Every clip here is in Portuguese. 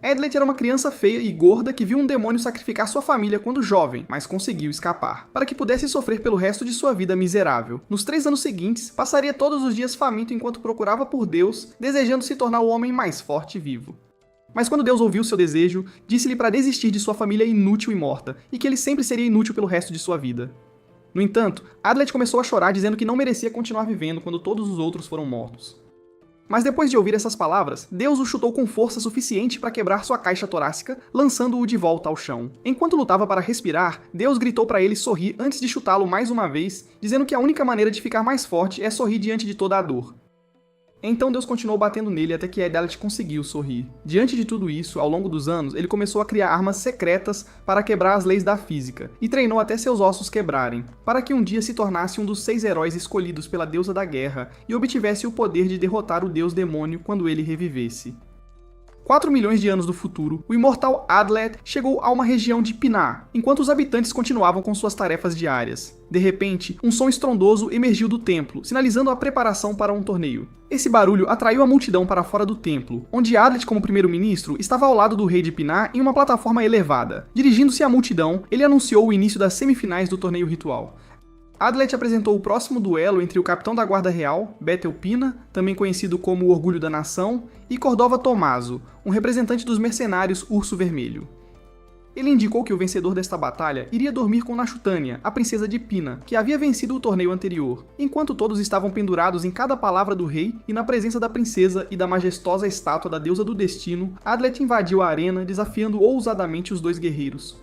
Adlet era uma criança feia e gorda que viu um demônio sacrificar sua família quando jovem, mas conseguiu escapar, para que pudesse sofrer pelo resto de sua vida miserável. Nos 3 anos seguintes, passaria todos os dias faminto enquanto procurava por Deus, desejando se tornar o homem mais forte vivo. Mas quando Deus ouviu seu desejo, disse-lhe para desistir de sua família inútil e morta, e que ele sempre seria inútil pelo resto de sua vida. No entanto, Adlet começou a chorar dizendo que não merecia continuar vivendo quando todos os outros foram mortos. Mas depois de ouvir essas palavras, Deus o chutou com força suficiente para quebrar sua caixa torácica, lançando-o de volta ao chão. Enquanto lutava para respirar, Deus gritou para ele sorrir antes de chutá-lo mais uma vez, dizendo que a única maneira de ficar mais forte é sorrir diante de toda a dor. Então Deus continuou batendo nele até que Adlet conseguiu sorrir. Diante de tudo isso, ao longo dos anos, ele começou a criar armas secretas para quebrar as leis da física, e treinou até seus ossos quebrarem, para que um dia se tornasse um dos 6 heróis escolhidos pela deusa da guerra e obtivesse o poder de derrotar o deus demônio quando ele revivesse. 4 milhões de anos do futuro, o imortal Adlet chegou a uma região de Piná, enquanto os habitantes continuavam com suas tarefas diárias. De repente, um som estrondoso emergiu do templo, sinalizando a preparação para um torneio. Esse barulho atraiu a multidão para fora do templo, onde Adlet, como primeiro-ministro, estava ao lado do rei de Piná em uma plataforma elevada. Dirigindo-se à multidão, ele anunciou o início das semifinais do torneio ritual. Adlet apresentou o próximo duelo entre o capitão da Guarda Real, Betel Pina, também conhecido como o Orgulho da Nação, e Cordova Tomaso, um representante dos mercenários Urso Vermelho. Ele indicou que o vencedor desta batalha iria dormir com Nashutânia, a princesa de Pina, que havia vencido o torneio anterior. Enquanto todos estavam pendurados em cada palavra do rei e na presença da princesa e da majestosa estátua da deusa do destino, Adlet invadiu a arena, desafiando ousadamente os 2 guerreiros.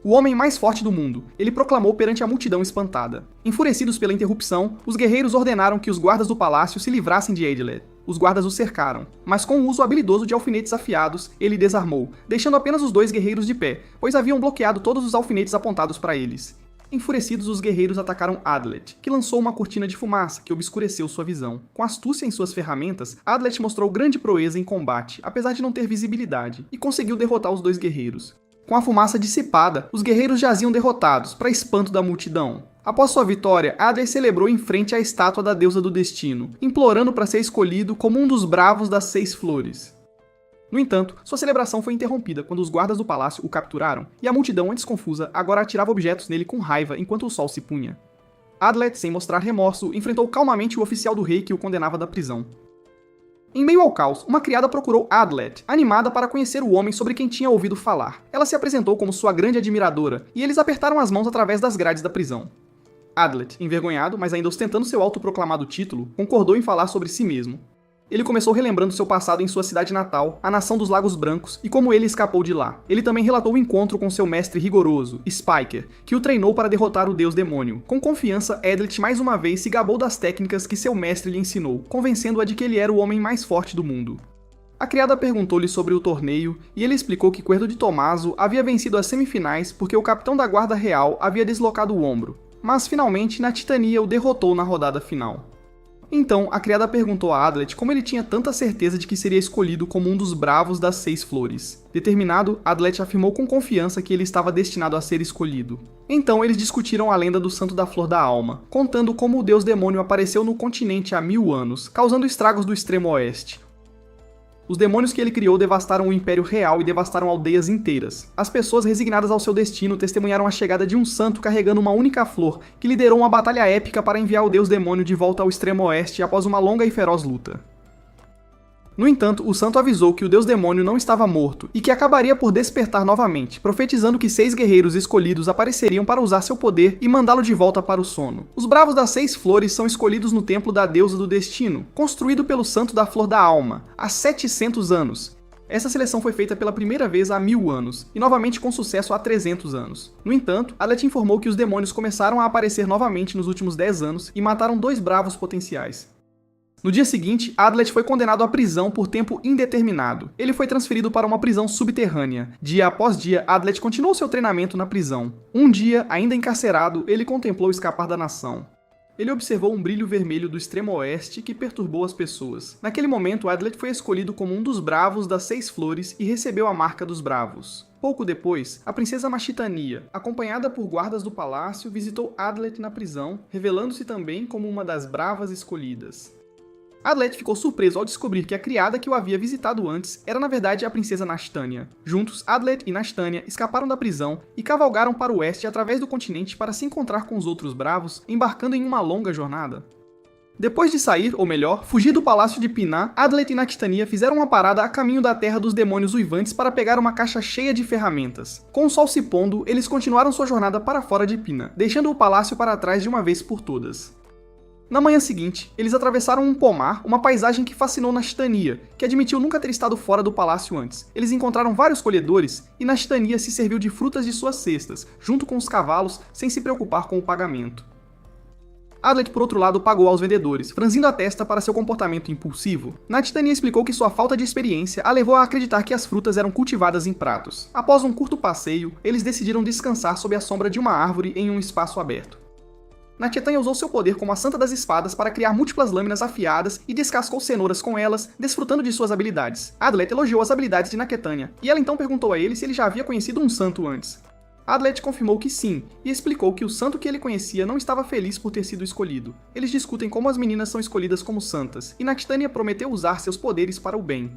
O homem mais forte do mundo, ele proclamou perante a multidão espantada. Enfurecidos pela interrupção, os guerreiros ordenaram que os guardas do palácio se livrassem de Adlet. Os guardas o cercaram, mas com o uso habilidoso de alfinetes afiados, ele desarmou, deixando apenas os 2 guerreiros de pé, pois haviam bloqueado todos os alfinetes apontados para eles. Enfurecidos, os guerreiros atacaram Adlet, que lançou uma cortina de fumaça que obscureceu sua visão. Com astúcia em suas ferramentas, Adlet mostrou grande proeza em combate, apesar de não ter visibilidade, e conseguiu derrotar os 2 guerreiros. Com a fumaça dissipada, os guerreiros jaziam derrotados, para espanto da multidão. Após sua vitória, Adlet celebrou em frente à estátua da deusa do destino, implorando para ser escolhido como um dos bravos das 6 flores. No entanto, sua celebração foi interrompida quando os guardas do palácio o capturaram, e a multidão, antes confusa, agora atirava objetos nele com raiva enquanto o sol se punha. Adlet, sem mostrar remorso, enfrentou calmamente o oficial do rei que o condenava da prisão. Em meio ao caos, uma criada procurou Adlet, animada para conhecer o homem sobre quem tinha ouvido falar. Ela se apresentou como sua grande admiradora, e eles apertaram as mãos através das grades da prisão. Adlet, envergonhado, mas ainda ostentando seu autoproclamado título, concordou em falar sobre si mesmo. Ele começou relembrando seu passado em sua cidade natal, a Nação dos Lagos Brancos, e como ele escapou de lá. Ele também relatou o encontro com seu mestre rigoroso, Spiker, que o treinou para derrotar o deus demônio. Com confiança, Adlet mais uma vez se gabou das técnicas que seu mestre lhe ensinou, convencendo-a de que ele era o homem mais forte do mundo. A criada perguntou-lhe sobre o torneio, e ele explicou que Cuerdo de Tomaso havia vencido as semifinais porque o capitão da Guarda Real havia deslocado o ombro, mas finalmente na Titania o derrotou na rodada final. Então, a criada perguntou a Adlet como ele tinha tanta certeza de que seria escolhido como um dos bravos das 6 flores. Determinado, Adlet afirmou com confiança que ele estava destinado a ser escolhido. Então, eles discutiram a lenda do Santo da Flor da Alma, contando como o deus demônio apareceu no continente há 1000 anos, causando estragos do extremo oeste. Os demônios que ele criou devastaram o Império Real e devastaram aldeias inteiras. As pessoas resignadas ao seu destino testemunharam a chegada de um santo carregando uma única flor, que liderou uma batalha épica para enviar o deus demônio de volta ao extremo oeste após uma longa e feroz luta. No entanto, o santo avisou que o deus demônio não estava morto e que acabaria por despertar novamente, profetizando que 6 guerreiros escolhidos apareceriam para usar seu poder e mandá-lo de volta para o sono. Os bravos das 6 flores são escolhidos no templo da deusa do destino, construído pelo santo da Flor da Alma, há 700 anos. Essa seleção foi feita pela primeira vez há 1000 anos, e novamente com sucesso há 300 anos. No entanto, Adlet informou que os demônios começaram a aparecer novamente nos últimos 10 anos e mataram 2 bravos potenciais. No dia seguinte, Adlet foi condenado à prisão por tempo indeterminado. Ele foi transferido para uma prisão subterrânea. Dia após dia, Adlet continuou seu treinamento na prisão. Um dia, ainda encarcerado, ele contemplou escapar da nação. Ele observou um brilho vermelho do extremo oeste que perturbou as pessoas. Naquele momento, Adlet foi escolhido como um dos bravos das 6 flores e recebeu a marca dos bravos. Pouco depois, a princesa Mashitania, acompanhada por guardas do palácio, visitou Adlet na prisão, revelando-se também como uma das bravas escolhidas. Adlet ficou surpreso ao descobrir que a criada que o havia visitado antes era na verdade a princesa Nashtania. Juntos, Adlet e Nashtania escaparam da prisão e cavalgaram para o oeste através do continente para se encontrar com os outros bravos, embarcando em uma longa jornada. Depois de sair, ou melhor, fugir do palácio de Pinar, Adlet e Nashtania fizeram uma parada a caminho da terra dos demônios uivantes para pegar uma caixa cheia de ferramentas. Com o sol se pondo, eles continuaram sua jornada para fora de Pinar, deixando o palácio para trás de uma vez por todas. Na manhã seguinte, eles atravessaram um pomar, uma paisagem que fascinou Nashtania, que admitiu nunca ter estado fora do palácio antes. Eles encontraram vários colhedores e Nashtania se serviu de frutas de suas cestas, junto com os cavalos, sem se preocupar com o pagamento. Adlet, por outro lado, pagou aos vendedores, franzindo a testa para seu comportamento impulsivo. Nashtania explicou que sua falta de experiência a levou a acreditar que as frutas eram cultivadas em pratos. Após um curto passeio, eles decidiram descansar sob a sombra de uma árvore em um espaço aberto. Nashtania usou seu poder como a Santa das Espadas para criar múltiplas lâminas afiadas e descascou cenouras com elas, desfrutando de suas habilidades. Adlet elogiou as habilidades de Nashtania, e ela então perguntou a ele se ele já havia conhecido um santo antes. Adlet confirmou que sim, e explicou que o santo que ele conhecia não estava feliz por ter sido escolhido. Eles discutem como as meninas são escolhidas como santas, e Nashtania prometeu usar seus poderes para o bem.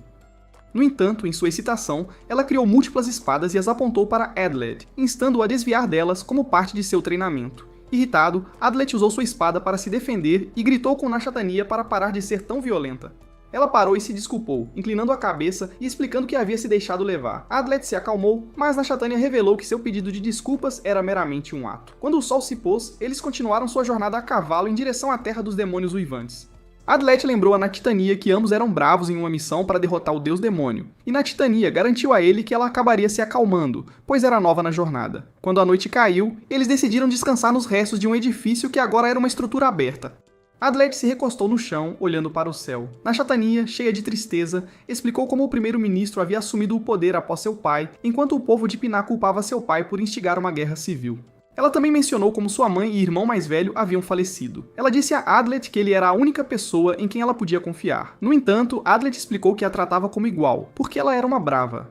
No entanto, em sua excitação, ela criou múltiplas espadas e as apontou para Adlet, instando-o a desviar delas como parte de seu treinamento. Irritado, Adlet usou sua espada para se defender e gritou com Nashtania para parar de ser tão violenta. Ela parou e se desculpou, inclinando a cabeça e explicando que havia se deixado levar. Adlet se acalmou, mas Nashtania revelou que seu pedido de desculpas era meramente um ato. Quando o sol se pôs, eles continuaram sua jornada a cavalo em direção à terra dos demônios uivantes. Adlet lembrou a Nashtania que ambos eram bravos em uma missão para derrotar o deus demônio, e Nashtania garantiu a ele que ela acabaria se acalmando, pois era nova na jornada. Quando a noite caiu, eles decidiram descansar nos restos de um edifício que agora era uma estrutura aberta. Adlet se recostou no chão, olhando para o céu. Nashtania, cheia de tristeza, explicou como o primeiro-ministro havia assumido o poder após seu pai, enquanto o povo de Pinar culpava seu pai por instigar uma guerra civil. Ela também mencionou como sua mãe e irmão mais velho haviam falecido. Ela disse a Adlet que ele era a única pessoa em quem ela podia confiar. No entanto, Adlet explicou que a tratava como igual, porque ela era uma brava.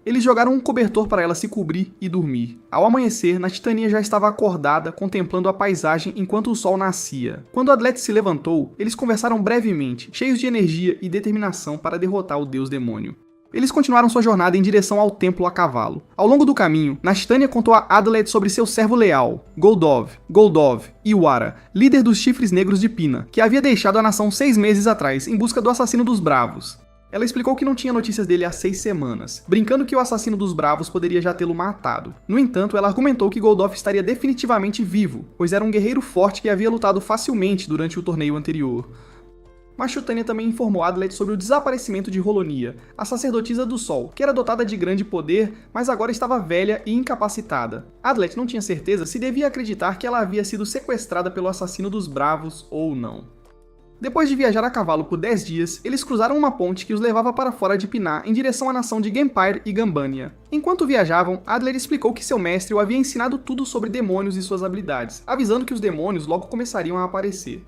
Eles jogaram um cobertor para ela se cobrir e dormir. Ao amanhecer, Nashtania já estava acordada, contemplando a paisagem enquanto o sol nascia. Quando Adlet se levantou, eles conversaram brevemente, cheios de energia e determinação para derrotar o deus demônio. Eles continuaram sua jornada em direção ao templo a cavalo. Ao longo do caminho, Nashtania contou a Adlet sobre seu servo leal, Goldov Iwara, líder dos chifres negros de Pina, que havia deixado a nação 6 meses atrás em busca do assassino dos bravos. Ela explicou que não tinha notícias dele há 6 semanas, brincando que o assassino dos bravos poderia já tê-lo matado. No entanto, ela argumentou que Goldov estaria definitivamente vivo, pois era um guerreiro forte que havia lutado facilmente durante o torneio anterior. Nashtania também informou Adlet sobre o desaparecimento de Holonia, a sacerdotisa do Sol, que era dotada de grande poder, mas agora estava velha e incapacitada. Adlet não tinha certeza se devia acreditar que ela havia sido sequestrada pelo assassino dos bravos ou não. Depois de viajar a cavalo por 10 dias, eles cruzaram uma ponte que os levava para fora de Pinar em direção à nação de Gempyre e Gambania. Enquanto viajavam, Adlet explicou que seu mestre o havia ensinado tudo sobre demônios e suas habilidades, avisando que os demônios logo começariam a aparecer.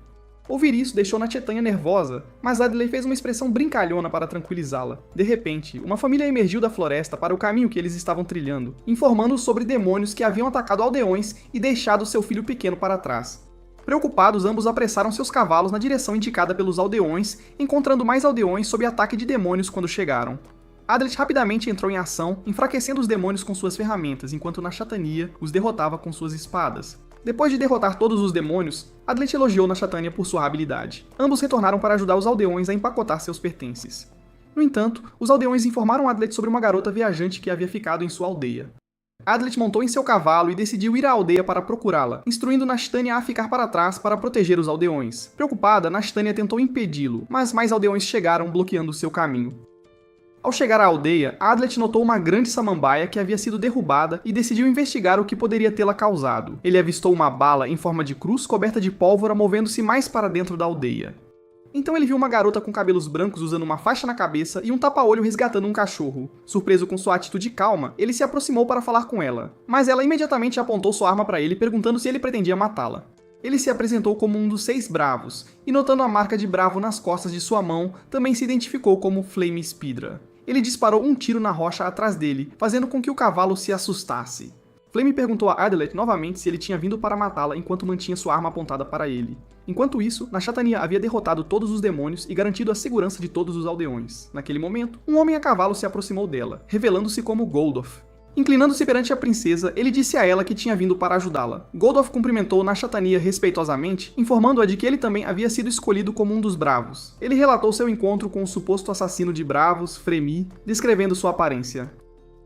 Ouvir isso deixou Nashtania nervosa, mas Adlet fez uma expressão brincalhona para tranquilizá-la. De repente, uma família emergiu da floresta para o caminho que eles estavam trilhando, informando sobre demônios que haviam atacado aldeões e deixado seu filho pequeno para trás. Preocupados, ambos apressaram seus cavalos na direção indicada pelos aldeões, encontrando mais aldeões sob ataque de demônios quando chegaram. Adlet rapidamente entrou em ação, enfraquecendo os demônios com suas ferramentas, enquanto Nashtania os derrotava com suas espadas. Depois de derrotar todos os demônios, Adlet elogiou Nashtania por sua habilidade. Ambos retornaram para ajudar os aldeões a empacotar seus pertences. No entanto, os aldeões informaram Adlet sobre uma garota viajante que havia ficado em sua aldeia. Adlet montou em seu cavalo e decidiu ir à aldeia para procurá-la, instruindo Nashtania a ficar para trás para proteger os aldeões. Preocupada, Nashtania tentou impedi-lo, mas mais aldeões chegaram bloqueando seu caminho. Ao chegar à aldeia, Adlet notou uma grande samambaia que havia sido derrubada e decidiu investigar o que poderia tê-la causado. Ele avistou uma bala em forma de cruz coberta de pólvora movendo-se mais para dentro da aldeia. Então ele viu uma garota com cabelos brancos usando uma faixa na cabeça e um tapa-olho resgatando um cachorro. Surpreso com sua atitude calma, ele se aproximou para falar com ela, mas ela imediatamente apontou sua arma para ele perguntando se ele pretendia matá-la. Ele se apresentou como um dos 6 bravos, e notando a marca de bravo nas costas de sua mão, também se identificou como Flame Spidra. Ele disparou um tiro na rocha atrás dele, fazendo com que o cavalo se assustasse. Flame perguntou a Adlet novamente se ele tinha vindo para matá-la enquanto mantinha sua arma apontada para ele. Enquanto isso, Nashatania havia derrotado todos os demônios e garantido a segurança de todos os aldeões. Naquele momento, um homem a cavalo se aproximou dela, revelando-se como Goldoth. Inclinando-se perante a princesa, ele disse a ela que tinha vindo para ajudá-la. Goldoth cumprimentou Nashatania respeitosamente, informando-a de que ele também havia sido escolhido como um dos Bravos. Ele relatou seu encontro com o suposto assassino de Bravos, Fremi, descrevendo sua aparência.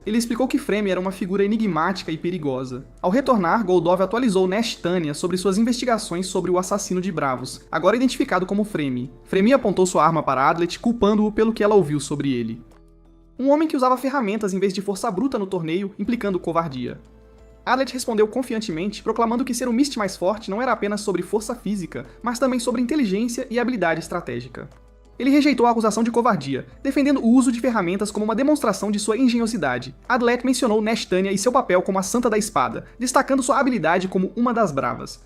Ele explicou que Fremi era uma figura enigmática e perigosa. Ao retornar, Goldoth atualizou Nashtania sobre suas investigações sobre o assassino de Bravos, agora identificado como Fremi. Fremi apontou sua arma para Adlet, culpando-o pelo que ela ouviu sobre ele. Um homem que usava ferramentas em vez de força bruta no torneio, implicando covardia. Adlet respondeu confiantemente, proclamando que ser o Mist mais forte não era apenas sobre força física, mas também sobre inteligência e habilidade estratégica. Ele rejeitou a acusação de covardia, defendendo o uso de ferramentas como uma demonstração de sua engenhosidade. Adlet mencionou Nashtania e seu papel como a Santa da Espada, destacando sua habilidade como uma das Bravas.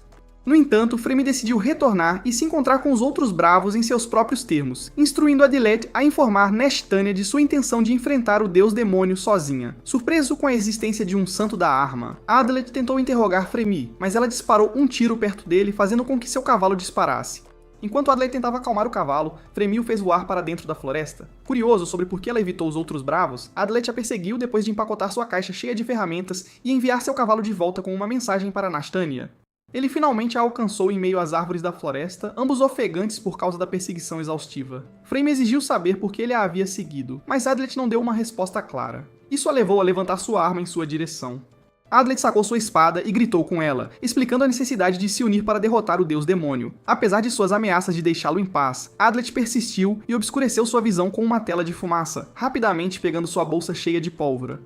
No entanto, Fremi decidiu retornar e se encontrar com os outros Bravos em seus próprios termos, instruindo Adlet a informar Nashtania de sua intenção de enfrentar o deus demônio sozinha. Surpreso com a existência de um santo da arma, Adlet tentou interrogar Fremi, mas ela disparou um tiro perto dele, fazendo com que seu cavalo disparasse. Enquanto Adlet tentava acalmar o cavalo, Fremi o fez voar para dentro da floresta. Curioso sobre por que ela evitou os outros Bravos, Adlet a perseguiu depois de empacotar sua caixa cheia de ferramentas e enviar seu cavalo de volta com uma mensagem para Nashtania. Ele finalmente a alcançou em meio às árvores da floresta, ambos ofegantes por causa da perseguição exaustiva. Frame exigiu saber por que ele a havia seguido, mas Adlet não deu uma resposta clara. Isso a levou a levantar sua arma em sua direção. Adlet sacou sua espada e gritou com ela, explicando a necessidade de se unir para derrotar o deus demônio. Apesar de suas ameaças de deixá-lo em paz, Adlet persistiu e obscureceu sua visão com uma tela de fumaça, rapidamente pegando sua bolsa cheia de pólvora.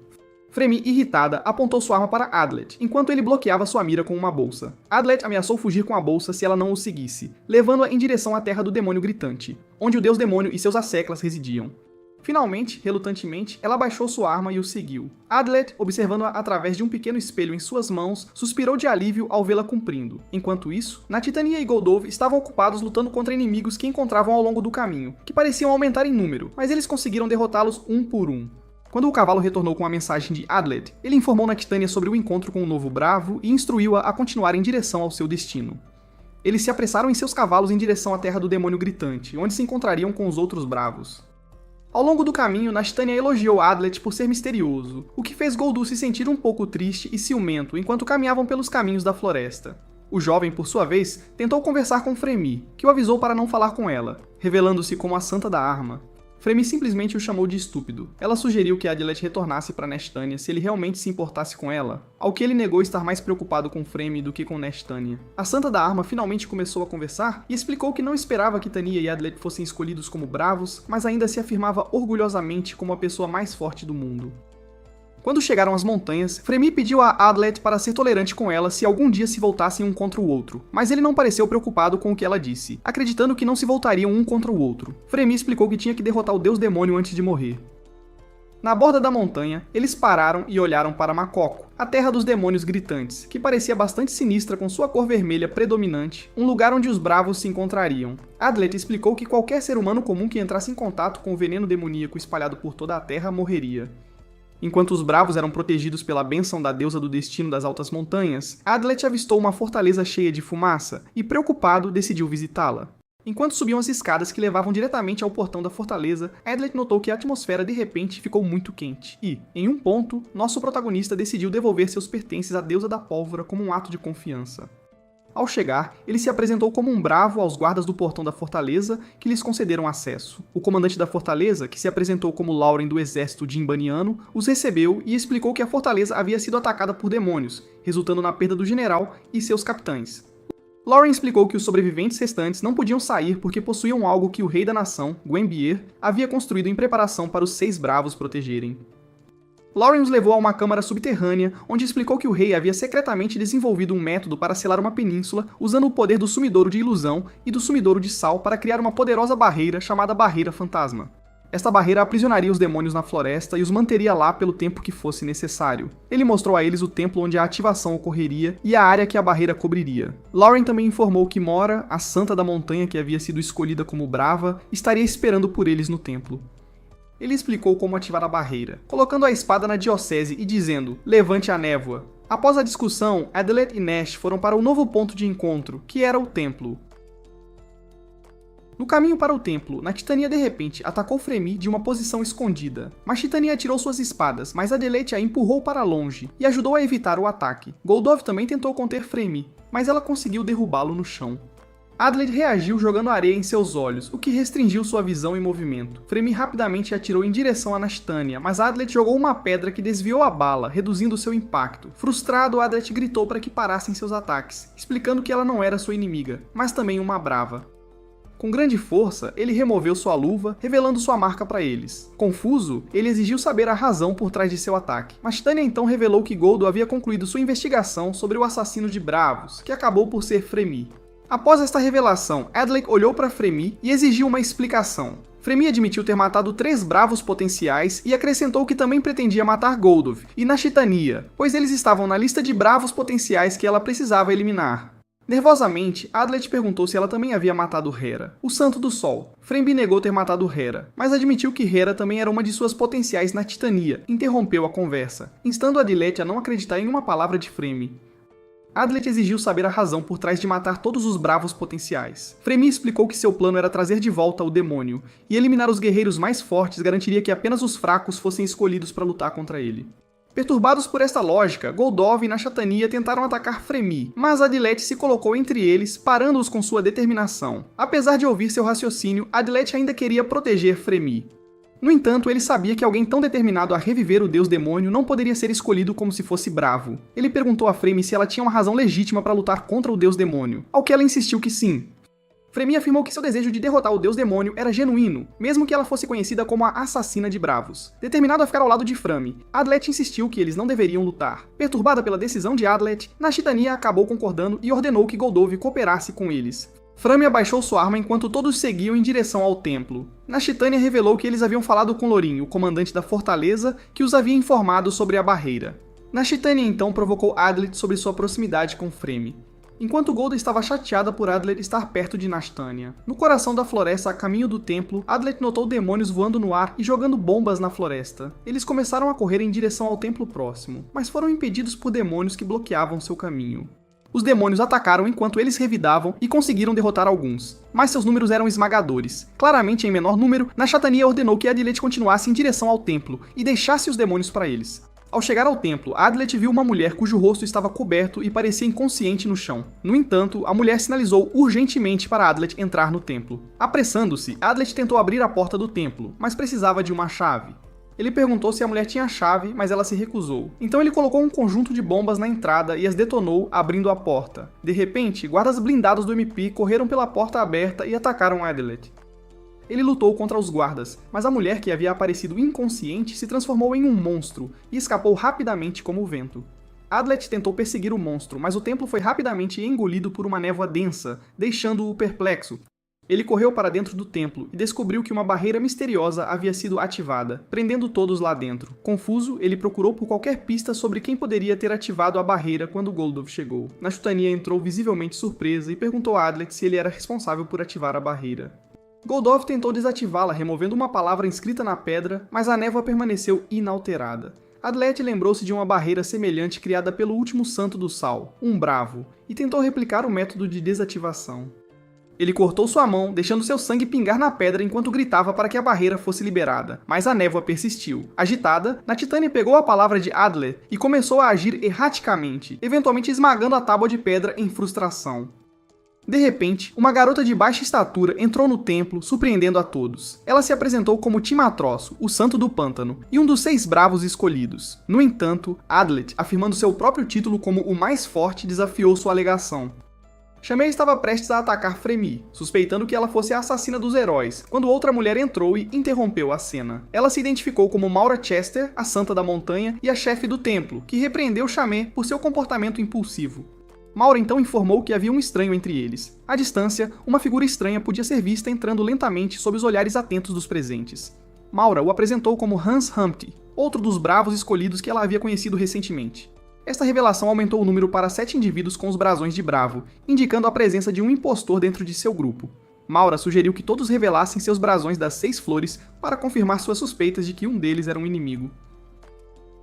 Fremi, irritada, apontou sua arma para Adlet, enquanto ele bloqueava sua mira com uma bolsa. Adlet ameaçou fugir com a bolsa se ela não o seguisse, levando-a em direção à terra do demônio gritante, onde o deus demônio e seus asseclas residiam. Finalmente, relutantemente, ela baixou sua arma e o seguiu. Adlet, observando-a através de um pequeno espelho em suas mãos, suspirou de alívio ao vê-la cumprindo. Enquanto isso, Nashtania e Goldoth estavam ocupados lutando contra inimigos que encontravam ao longo do caminho, que pareciam aumentar em número, mas eles conseguiram derrotá-los um por um. Quando o cavalo retornou com a mensagem de Adlet, ele informou Nashtania sobre o encontro com o novo Bravo e instruiu-a a continuar em direção ao seu destino. Eles se apressaram em seus cavalos em direção à terra do demônio gritante, onde se encontrariam com os outros Bravos. Ao longo do caminho, Nashtania elogiou Adlet por ser misterioso, o que fez Goldoth se sentir um pouco triste e ciumento enquanto caminhavam pelos caminhos da floresta. O jovem, por sua vez, tentou conversar com Fremi, que o avisou para não falar com ela, revelando-se como a Santa da Arma. Fremi simplesmente o chamou de estúpido. Ela sugeriu que Adlet retornasse para Nashtania se ele realmente se importasse com ela, ao que ele negou estar mais preocupado com Fremi do que com Nashtania. A Santa da Arma finalmente começou a conversar e explicou que não esperava que Tania e Adlet fossem escolhidos como Bravos, mas ainda se afirmava orgulhosamente como a pessoa mais forte do mundo. Quando chegaram às montanhas, Fremi pediu a Adlet para ser tolerante com ela se algum dia se voltassem um contra o outro, mas ele não pareceu preocupado com o que ela disse, acreditando que não se voltariam um contra o outro. Fremi explicou que tinha que derrotar o deus demônio antes de morrer. Na borda da montanha, eles pararam e olharam para Makoko, a terra dos demônios gritantes, que parecia bastante sinistra com sua cor vermelha predominante, um lugar onde os Bravos se encontrariam. Adlet explicou que qualquer ser humano comum que entrasse em contato com o veneno demoníaco espalhado por toda a terra morreria. Enquanto os Bravos eram protegidos pela bênção da deusa do destino das altas montanhas, Adlet avistou uma fortaleza cheia de fumaça e, preocupado, decidiu visitá-la. Enquanto subiam as escadas que levavam diretamente ao portão da fortaleza, Adlet notou que a atmosfera de repente ficou muito quente e, em um ponto, nosso protagonista decidiu devolver seus pertences à deusa da pólvora como um ato de confiança. Ao chegar, ele se apresentou como um bravo aos guardas do portão da fortaleza, que lhes concederam acesso. O comandante da fortaleza, que se apresentou como Lauren do exército jimbaniano, os recebeu e explicou que a fortaleza havia sido atacada por demônios, resultando na perda do general e seus capitães. Lauren explicou que os sobreviventes restantes não podiam sair porque possuíam algo que o rei da nação, Gwenbier, havia construído em preparação para os 6 bravos protegerem. Lauren os levou a uma câmara subterrânea, onde explicou que o rei havia secretamente desenvolvido um método para selar uma península usando o poder do sumidouro de ilusão e do sumidouro de sal para criar uma poderosa barreira chamada Barreira Fantasma. Esta barreira aprisionaria os demônios na floresta e os manteria lá pelo tempo que fosse necessário. Ele mostrou a eles o templo onde a ativação ocorreria e a área que a barreira cobriria. Lauren também informou que Mora, a santa da montanha que havia sido escolhida como Brava, estaria esperando por eles no templo. Ele explicou como ativar a barreira, colocando a espada na diocese e dizendo, levante a névoa. Após a discussão, Adelaide e Nash foram para o novo ponto de encontro, que era o templo. No caminho para o templo, Titania de repente atacou Fremy de uma posição escondida. Mas Titania atirou suas espadas, mas Adelaide a empurrou para longe e ajudou a evitar o ataque. Goldov também tentou conter Fremy, mas ela conseguiu derrubá-lo no chão. Adelaide reagiu jogando areia em seus olhos, o que restringiu sua visão e movimento. Fremy rapidamente atirou em direção a Titania, mas Adelaide jogou uma pedra que desviou a bala, reduzindo seu impacto. Frustrado, Adelaide gritou para que parassem seus ataques, explicando que ela não era sua inimiga, mas também uma brava. Com grande força, ele removeu sua luva, revelando sua marca para eles. Confuso, ele exigiu saber a razão por trás de seu ataque, mas Titania então revelou que Goldo havia concluído sua investigação sobre o assassino de Bravos, que acabou por ser Fremy. Após esta revelação, Adelaide olhou para Fremy e exigiu uma explicação. Fremy admitiu ter matado 3 bravos potenciais e acrescentou que também pretendia matar Goldov e Titania, pois eles estavam na lista de bravos potenciais que ela precisava eliminar. Nervosamente, Adelaide perguntou se ela também havia matado Hera, o Santo do Sol. Fremy negou ter matado Hera, mas admitiu que Hera também era uma de suas potenciais na Titania, e interrompeu a conversa, instando Adelaide a não acreditar em uma palavra de Fremy. Adelaide exigiu saber a razão por trás de matar todos os bravos potenciais. Fremy explicou que seu plano era trazer de volta o demônio, e eliminar os guerreiros mais fortes garantiria que apenas os fracos fossem escolhidos para lutar contra ele. Perturbados por esta lógica, Goldov e Titania tentaram atacar Fremy, mas Adelaide se colocou entre eles, parando-os com sua determinação. Apesar de ouvir seu raciocínio, Adelaide ainda queria proteger Fremy. No entanto, ele sabia que alguém tão determinado a reviver o deus demônio não poderia ser escolhido como se fosse bravo. Ele perguntou a Fremy se ela tinha uma razão legítima para lutar contra o deus demônio, ao que ela insistiu que sim. Fremy afirmou que seu desejo de derrotar o deus demônio era genuíno, mesmo que ela fosse conhecida como a assassina de Bravos. Determinado a ficar ao lado de Fremy, Adelaide insistiu que eles não deveriam lutar. Perturbada pela decisão de Adelaide, Titania acabou concordando e ordenou que Goldov cooperasse com eles. Fremy abaixou sua arma enquanto todos seguiam em direção ao templo. Titania revelou que eles haviam falado com Lorin, o comandante da fortaleza, que os havia informado sobre a barreira. Titania então provocou Adelaide sobre sua proximidade com Fremy. Enquanto Golda estava chateada por Adelaide estar perto de Titania. No coração da floresta, a caminho do templo, Adelaide notou demônios voando no ar e jogando bombas na floresta. Eles começaram a correr em direção ao templo próximo, mas foram impedidos por demônios que bloqueavam seu caminho. Os demônios atacaram enquanto eles revidavam e conseguiram derrotar alguns, mas seus números eram esmagadores. Claramente em menor número, Titania ordenou que Adelaide continuasse em direção ao templo e deixasse os demônios para eles. Ao chegar ao templo, Adelaide viu uma mulher cujo rosto estava coberto e parecia inconsciente no chão. No entanto, a mulher sinalizou urgentemente para Adelaide entrar no templo. Apressando-se, Adelaide tentou abrir a porta do templo, mas precisava de uma chave. Ele perguntou se a mulher tinha a chave, mas ela se recusou. Então ele colocou um conjunto de bombas na entrada e as detonou, abrindo a porta. De repente, guardas blindados do MP correram pela porta aberta e atacaram Adelaide. Ele lutou contra os guardas, mas a mulher que havia aparecido inconsciente se transformou em um monstro e escapou rapidamente como o vento. Adelaide tentou perseguir o monstro, mas o templo foi rapidamente engolido por uma névoa densa, deixando-o perplexo. Ele correu para dentro do templo e descobriu que uma barreira misteriosa havia sido ativada, prendendo todos lá dentro. Confuso, ele procurou por qualquer pista sobre quem poderia ter ativado a barreira quando Goldov chegou. Titania entrou visivelmente surpresa e perguntou a Adelaide se ele era responsável por ativar a barreira. Goldov tentou desativá-la removendo uma palavra inscrita na pedra, mas a névoa permaneceu inalterada. Adelaide lembrou-se de uma barreira semelhante criada pelo último santo do sal, um bravo, e tentou replicar o método de desativação. Ele cortou sua mão, deixando seu sangue pingar na pedra enquanto gritava para que a barreira fosse liberada, mas a névoa persistiu. Agitada, Titania pegou a palavra de Adelaide e começou a agir erraticamente, eventualmente esmagando a tábua de pedra em frustração. De repente, uma garota de baixa estatura entrou no templo, surpreendendo a todos. Ela se apresentou como Timatrosso, o santo do pântano, e um dos 6 bravos escolhidos. No entanto, Adelaide, afirmando seu próprio título como o mais forte, desafiou sua alegação. Chamei estava prestes a atacar Fremy, suspeitando que ela fosse a assassina dos heróis, quando outra mulher entrou e interrompeu a cena. Ela se identificou como Maura Chester, a santa da montanha e a chefe do templo, que repreendeu Chamé por seu comportamento impulsivo. Maura então informou que havia um estranho entre eles. À distância, uma figura estranha podia ser vista entrando lentamente sob os olhares atentos dos presentes. Maura o apresentou como Hans Humpty, outro dos bravos escolhidos que ela havia conhecido recentemente. Esta revelação aumentou o número para 7 indivíduos com os brasões de bravo, indicando a presença de um impostor dentro de seu grupo. Maura sugeriu que todos revelassem seus brasões das 6 flores para confirmar suas suspeitas de que um deles era um inimigo.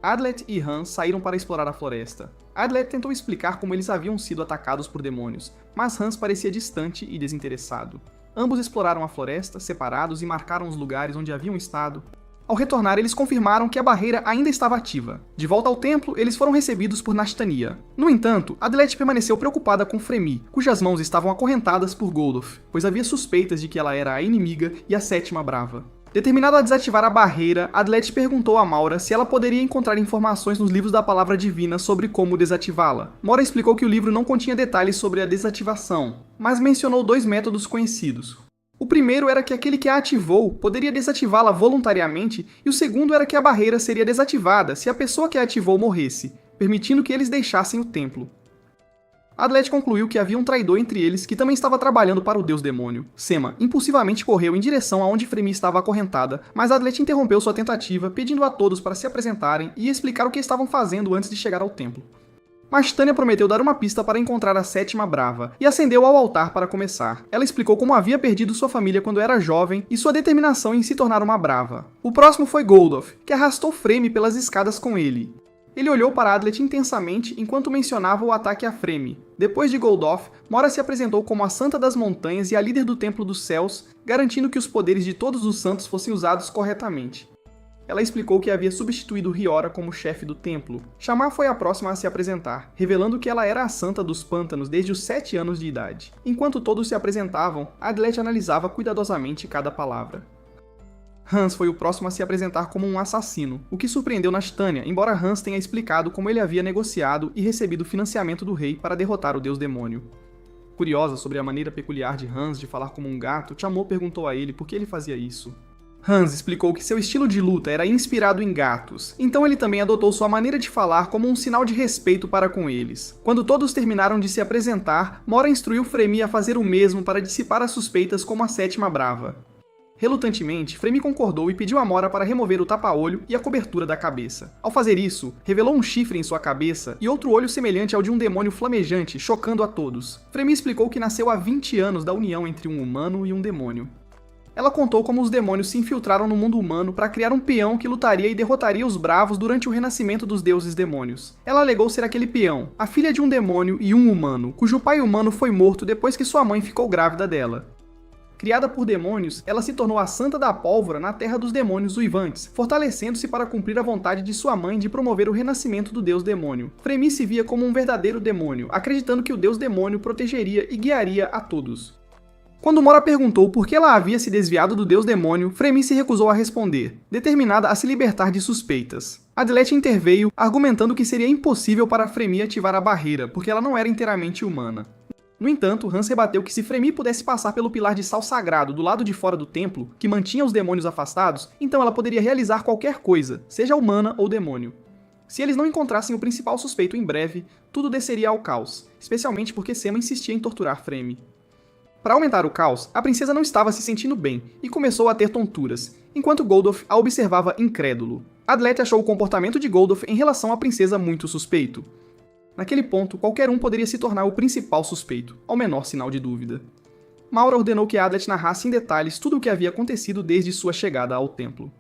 Adlet e Hans saíram para explorar a floresta. Adlet tentou explicar como eles haviam sido atacados por demônios, mas Hans parecia distante e desinteressado. Ambos exploraram a floresta, separados, e marcaram os lugares onde haviam estado. Ao retornar, eles confirmaram que a barreira ainda estava ativa. De volta ao templo, eles foram recebidos por Nashtania. No entanto, Adlet permaneceu preocupada com Fremi, cujas mãos estavam acorrentadas por Goldof, pois havia suspeitas de que ela era a inimiga e a sétima brava. Determinado a desativar a barreira, Adlet perguntou a Maura se ela poderia encontrar informações nos livros da Palavra Divina sobre como desativá-la. Maura explicou que o livro não continha detalhes sobre a desativação, mas mencionou 2 métodos conhecidos. O primeiro era que aquele que a ativou poderia desativá-la voluntariamente, e o segundo era que a barreira seria desativada se a pessoa que a ativou morresse, permitindo que eles deixassem o templo. Adlet concluiu que havia um traidor entre eles que também estava trabalhando para o deus demônio. Sema impulsivamente correu em direção aonde Fremi estava acorrentada, mas Adlet interrompeu sua tentativa, pedindo a todos para se apresentarem e explicar o que estavam fazendo antes de chegar ao templo. Mas Tânia prometeu dar uma pista para encontrar a sétima brava, e ascendeu ao altar para começar. Ela explicou como havia perdido sua família quando era jovem e sua determinação em se tornar uma brava. O próximo foi Goldof, que arrastou Fremi pelas escadas com ele. Ele olhou para Adlet intensamente enquanto mencionava o ataque a Fremi. Depois de Goldof, Mora se apresentou como a Santa das Montanhas e a líder do Templo dos Céus, garantindo que os poderes de todos os santos fossem usados corretamente. Ela explicou que havia substituído Riora como chefe do templo. Shamar foi a próxima a se apresentar, revelando que ela era a Santa dos Pântanos desde os 7 anos de idade. Enquanto todos se apresentavam, Adlet analisava cuidadosamente cada palavra. Hans foi o próximo a se apresentar como um assassino, o que surpreendeu Nashtania, embora Hans tenha explicado como ele havia negociado e recebido financiamento do rei para derrotar o deus demônio. Curiosa sobre a maneira peculiar de Hans de falar como um gato, Chamor perguntou a ele por que ele fazia isso. Hans explicou que seu estilo de luta era inspirado em gatos, então ele também adotou sua maneira de falar como um sinal de respeito para com eles. Quando todos terminaram de se apresentar, Mora instruiu Fremi a fazer o mesmo para dissipar as suspeitas como a sétima brava. Relutantemente, Fremi concordou e pediu a Mora para remover o tapa-olho e a cobertura da cabeça. Ao fazer isso, revelou um chifre em sua cabeça e outro olho semelhante ao de um demônio flamejante, chocando a todos. Fremi explicou que nasceu há 20 anos da união entre um humano e um demônio. Ela contou como os demônios se infiltraram no mundo humano para criar um peão que lutaria e derrotaria os bravos durante o renascimento dos deuses demônios. Ela alegou ser aquele peão, a filha de um demônio e um humano, cujo pai humano foi morto depois que sua mãe ficou grávida dela. Criada por demônios, ela se tornou a Santa da Pólvora na terra dos demônios uivantes, fortalecendo-se para cumprir a vontade de sua mãe de promover o renascimento do deus demônio. Fremi se via como um verdadeiro demônio, acreditando que o deus demônio protegeria e guiaria a todos. Quando Mora perguntou por que ela havia se desviado do deus demônio, Fremi se recusou a responder, determinada a se libertar de suspeitas. Adlet interveio, argumentando que seria impossível para Fremi ativar a barreira, porque ela não era inteiramente humana. No entanto, Hans rebateu que se Fremi pudesse passar pelo pilar de sal sagrado do lado de fora do templo, que mantinha os demônios afastados, então ela poderia realizar qualquer coisa, seja humana ou demônio. Se eles não encontrassem o principal suspeito em breve, tudo desceria ao caos, especialmente porque Sema insistia em torturar Fremi. Para aumentar o caos, a princesa não estava se sentindo bem e começou a ter tonturas, enquanto Goldof a observava incrédulo. Adlet achou o comportamento de Goldof em relação à princesa muito suspeito. Naquele ponto, qualquer um poderia se tornar o principal suspeito, ao menor sinal de dúvida. Maura ordenou que Adlet narrasse em detalhes tudo o que havia acontecido desde sua chegada ao templo.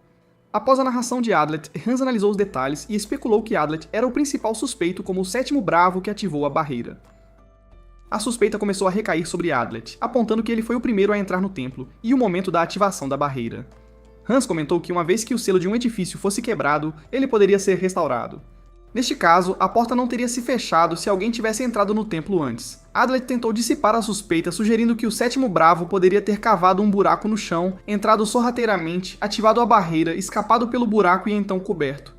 Após a narração de Adlet, Hans analisou os detalhes e especulou que Adlet era o principal suspeito como o 7º bravo que ativou a barreira. A suspeita começou a recair sobre Adlet, apontando que ele foi o primeiro a entrar no templo, e o momento da ativação da barreira. Hans comentou que uma vez que o selo de um edifício fosse quebrado, ele poderia ser restaurado. Neste caso, a porta não teria se fechado se alguém tivesse entrado no templo antes. Adlet tentou dissipar a suspeita, sugerindo que o 7º bravo poderia ter cavado um buraco no chão, entrado sorrateiramente, ativado a barreira, escapado pelo buraco e então coberto.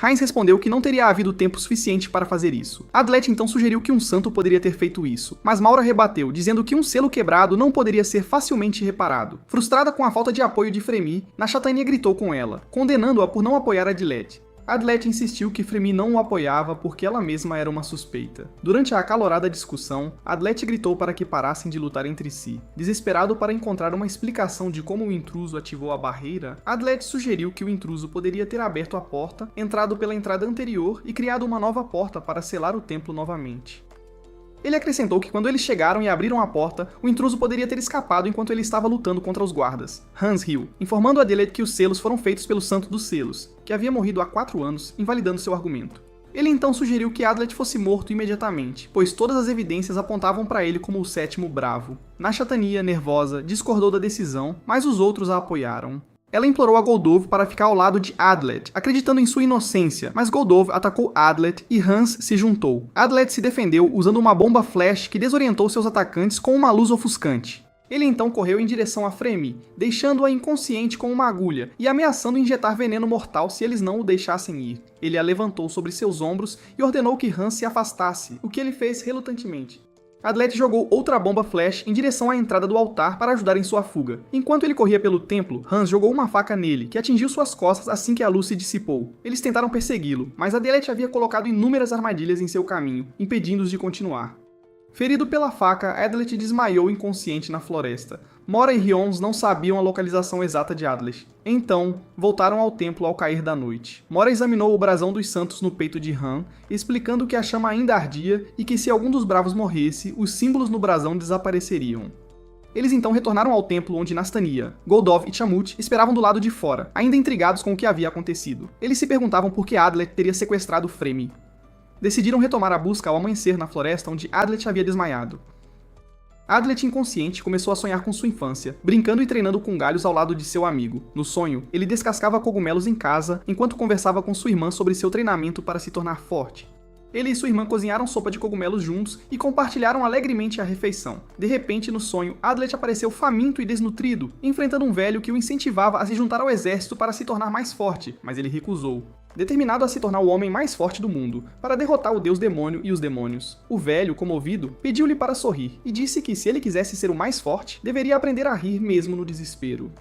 Heinz respondeu que não teria havido tempo suficiente para fazer isso. Adlet então sugeriu que um santo poderia ter feito isso, mas Maura rebateu, dizendo que um selo quebrado não poderia ser facilmente reparado. Frustrada com a falta de apoio de Fremi, Nashtania gritou com ela, condenando-a por não apoiar Adlet. Adlet insistiu que Fremi não o apoiava porque ela mesma era uma suspeita. Durante a acalorada discussão, Adlet gritou para que parassem de lutar entre si. Desesperado para encontrar uma explicação de como o intruso ativou a barreira, Adlet sugeriu que o intruso poderia ter aberto a porta, entrado pela entrada anterior e criado uma nova porta para selar o templo novamente. Ele acrescentou que quando eles chegaram e abriram a porta, o intruso poderia ter escapado enquanto ele estava lutando contra os guardas. Hans riu, informando a Adelaide que os selos foram feitos pelo Santo dos Selos, que havia morrido há 4 anos, invalidando seu argumento. Ele então sugeriu que Adlet fosse morto imediatamente, pois todas as evidências apontavam para ele como o sétimo bravo. Nashatania, nervosa, discordou da decisão, mas os outros a apoiaram. Ela implorou a Goldove para ficar ao lado de Adlet, acreditando em sua inocência, mas Goldove atacou Adlet e Hans se juntou. Adlet se defendeu usando uma bomba flash que desorientou seus atacantes com uma luz ofuscante. Ele então correu em direção a Fremy, deixando-a inconsciente com uma agulha e ameaçando injetar veneno mortal se eles não o deixassem ir. Ele a levantou sobre seus ombros e ordenou que Hans se afastasse, o que ele fez relutantemente. Adlet jogou outra bomba flash em direção à entrada do altar para ajudar em sua fuga. Enquanto ele corria pelo templo, Hans jogou uma faca nele, que atingiu suas costas assim que a luz se dissipou. Eles tentaram persegui-lo, mas Adlet havia colocado inúmeras armadilhas em seu caminho, impedindo-os de continuar. Ferido pela faca, Adlet desmaiou inconsciente na floresta. Mora e Rions não sabiam a localização exata de Adlet. Então, voltaram ao templo ao cair da noite. Mora examinou o brasão dos santos no peito de Han, explicando que a chama ainda ardia e que se algum dos bravos morresse, os símbolos no brasão desapareceriam. Eles então retornaram ao templo onde Nastania, Goldove e Chamut esperavam do lado de fora, ainda intrigados com o que havia acontecido. Eles se perguntavam por que Adlet teria sequestrado Fremy. Decidiram retomar a busca ao amanhecer na floresta onde Adlet havia desmaiado. Adlet, inconsciente, começou a sonhar com sua infância, brincando e treinando com galhos ao lado de seu amigo. No sonho, ele descascava cogumelos em casa, enquanto conversava com sua irmã sobre seu treinamento para se tornar forte. Ele e sua irmã cozinharam sopa de cogumelos juntos e compartilharam alegremente a refeição. De repente, no sonho, Adlet apareceu faminto e desnutrido, enfrentando um velho que o incentivava a se juntar ao exército para se tornar mais forte, mas ele recusou. Determinado a se tornar o homem mais forte do mundo, para derrotar o deus demônio e os demônios. O velho, comovido, pediu-lhe para sorrir, e disse que se ele quisesse ser o mais forte, deveria aprender a rir mesmo no desespero.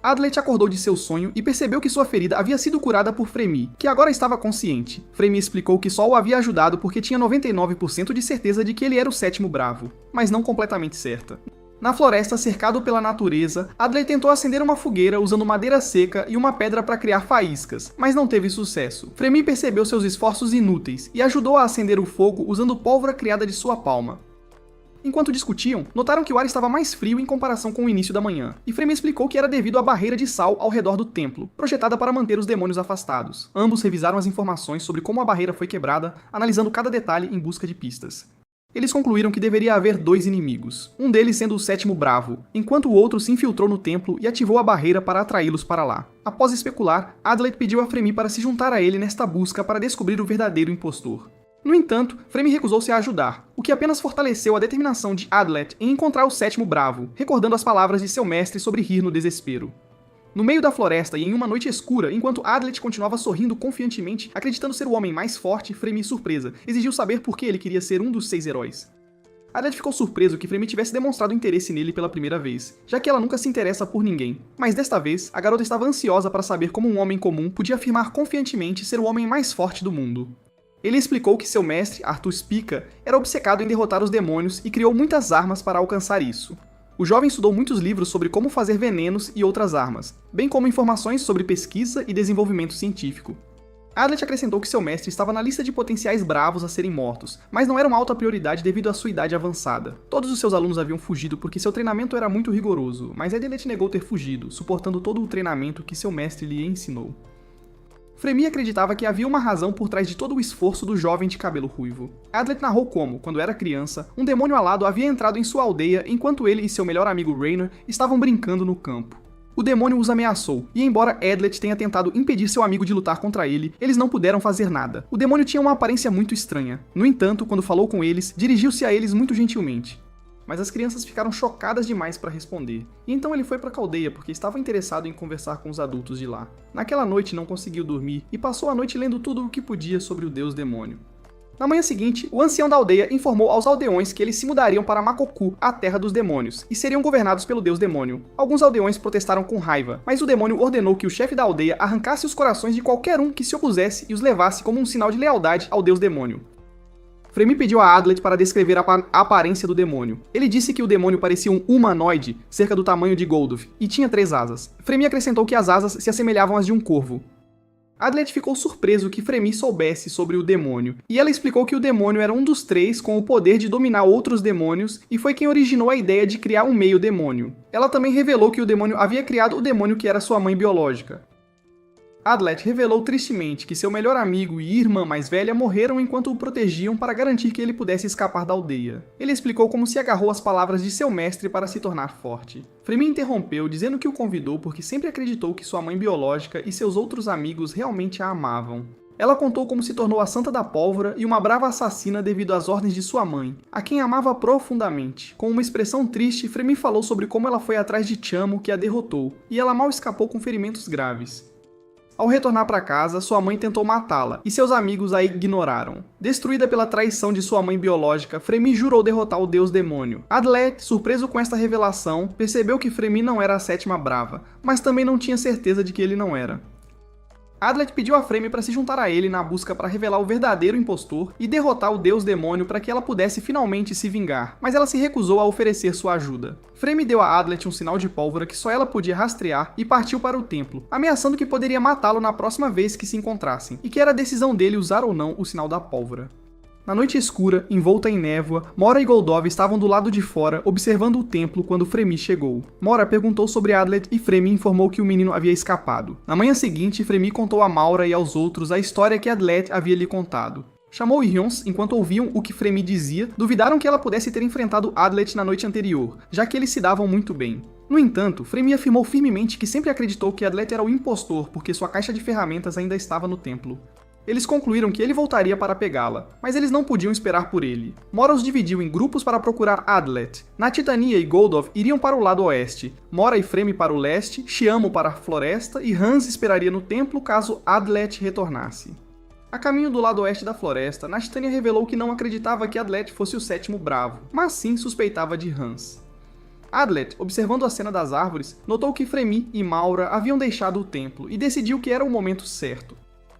Adlet acordou de seu sonho e percebeu que sua ferida havia sido curada por Fremy, que agora estava consciente. Fremy explicou que só o havia ajudado porque tinha 99% de certeza de que ele era o sétimo bravo, mas não completamente certa. Na floresta, cercado pela natureza, Adlet tentou acender uma fogueira usando madeira seca e uma pedra para criar faíscas, mas não teve sucesso. Fremy percebeu seus esforços inúteis e ajudou a acender o fogo usando pólvora criada de sua palma. Enquanto discutiam, notaram que o ar estava mais frio em comparação com o início da manhã, e Fremy explicou que era devido à barreira de sal ao redor do templo, projetada para manter os demônios afastados. Ambos revisaram as informações sobre como a barreira foi quebrada, analisando cada detalhe em busca de pistas. Eles concluíram que deveria haver 2 inimigos, um deles sendo o sétimo bravo, enquanto o outro se infiltrou no templo e ativou a barreira para atraí-los para lá. Após especular, Adlet pediu a Fremy para se juntar a ele nesta busca para descobrir o verdadeiro impostor. No entanto, Fremy recusou-se a ajudar, o que apenas fortaleceu a determinação de Adlet em encontrar o sétimo bravo, recordando as palavras de seu mestre sobre rir no desespero. No meio da floresta e em uma noite escura, enquanto Adlet continuava sorrindo confiantemente, acreditando ser o homem mais forte, Fremy, surpresa, exigiu saber por que ele queria ser um dos 6 heróis. Adlet ficou surpreso que Fremy tivesse demonstrado interesse nele pela primeira vez, já que ela nunca se interessa por ninguém. Mas desta vez, a garota estava ansiosa para saber como um homem comum podia afirmar confiantemente ser o homem mais forte do mundo. Ele explicou que seu mestre, Arthur Spica, era obcecado em derrotar os demônios e criou muitas armas para alcançar isso. O jovem estudou muitos livros sobre como fazer venenos e outras armas, bem como informações sobre pesquisa e desenvolvimento científico. Adlet acrescentou que seu mestre estava na lista de potenciais bravos a serem mortos, mas não era uma alta prioridade devido à sua idade avançada. Todos os seus alunos haviam fugido porque seu treinamento era muito rigoroso, mas Adlet negou ter fugido, suportando todo o treinamento que seu mestre lhe ensinou. Fremy acreditava que havia uma razão por trás de todo o esforço do jovem de cabelo ruivo. Adlet narrou como, quando era criança, um demônio alado havia entrado em sua aldeia enquanto ele e seu melhor amigo Raynor estavam brincando no campo. O demônio os ameaçou, e embora Adlet tenha tentado impedir seu amigo de lutar contra ele, eles não puderam fazer nada. O demônio tinha uma aparência muito estranha. No entanto, quando falou com eles, dirigiu-se a eles muito gentilmente. Mas as crianças ficaram chocadas demais para responder, e então ele foi para a aldeia porque estava interessado em conversar com os adultos de lá. Naquela noite não conseguiu dormir e passou a noite lendo tudo o que podia sobre o deus demônio. Na manhã seguinte, o ancião da aldeia informou aos aldeões que eles se mudariam para Makoku, a terra dos demônios, e seriam governados pelo deus demônio. Alguns aldeões protestaram com raiva, mas o demônio ordenou que o chefe da aldeia arrancasse os corações de qualquer um que se opusesse e os levasse como um sinal de lealdade ao deus demônio. Fremy pediu a Adlet para descrever a aparência do demônio. Ele disse que o demônio parecia um humanoide, cerca do tamanho de Goldove, e tinha 3 asas. Fremy acrescentou que as asas se assemelhavam às de um corvo. Adlet ficou surpreso que Fremy soubesse sobre o demônio, e ela explicou que o demônio era um dos 3 com o poder de dominar outros demônios e foi quem originou a ideia de criar um meio-demônio. Ela também revelou que o demônio havia criado o demônio que era sua mãe biológica. Adlet revelou tristemente que seu melhor amigo e irmã mais velha morreram enquanto o protegiam para garantir que ele pudesse escapar da aldeia. Ele explicou como se agarrou às palavras de seu mestre para se tornar forte. Fremy interrompeu, dizendo que o convidou porque sempre acreditou que sua mãe biológica e seus outros amigos realmente a amavam. Ela contou como se tornou a Santa da Pólvora e uma brava assassina devido às ordens de sua mãe, a quem amava profundamente. Com uma expressão triste, Fremy falou sobre como ela foi atrás de Chamo, que a derrotou, e ela mal escapou com ferimentos graves. Ao retornar para casa, sua mãe tentou matá-la, e seus amigos a ignoraram. Destruída pela traição de sua mãe biológica, Fremy jurou derrotar o deus demônio. Adlet, surpreso com esta revelação, percebeu que Fremy não era a sétima brava, mas também não tinha certeza de que ele não era. Adlet pediu a Fremy para se juntar a ele na busca para revelar o verdadeiro impostor e derrotar o deus demônio para que ela pudesse finalmente se vingar, mas ela se recusou a oferecer sua ajuda. Fremy deu a Adlet um sinal de pólvora que só ela podia rastrear e partiu para o templo, ameaçando que poderia matá-lo na próxima vez que se encontrassem, e que era decisão dele usar ou não o sinal da pólvora. Na noite escura, envolta em névoa, Mora e Goldov estavam do lado de fora, observando o templo quando Fremy chegou. Mora perguntou sobre Adlet e Fremy informou que o menino havia escapado. Na manhã seguinte, Fremy contou a Maura e aos outros a história que Adlet havia lhe contado. Chamou Hyons enquanto ouviam o que Fremy dizia, duvidaram que ela pudesse ter enfrentado Adlet na noite anterior, já que eles se davam muito bem. No entanto, Fremy afirmou firmemente que sempre acreditou que Adlet era o impostor porque sua caixa de ferramentas ainda estava no templo. Eles concluíram que ele voltaria para pegá-la, mas eles não podiam esperar por ele. Mora os dividiu em grupos para procurar Adlet. Na Titania e Goldov iriam para o lado oeste, Mora e Fremy para o leste, Chiamo para a floresta e Hans esperaria no templo caso Adlet retornasse. A caminho do lado oeste da floresta, Titania revelou que não acreditava que Adlet fosse o sétimo bravo, mas sim suspeitava de Hans. Adlet, observando a cena das árvores, notou que Fremy e Maura haviam deixado o templo e decidiu que era o momento certo.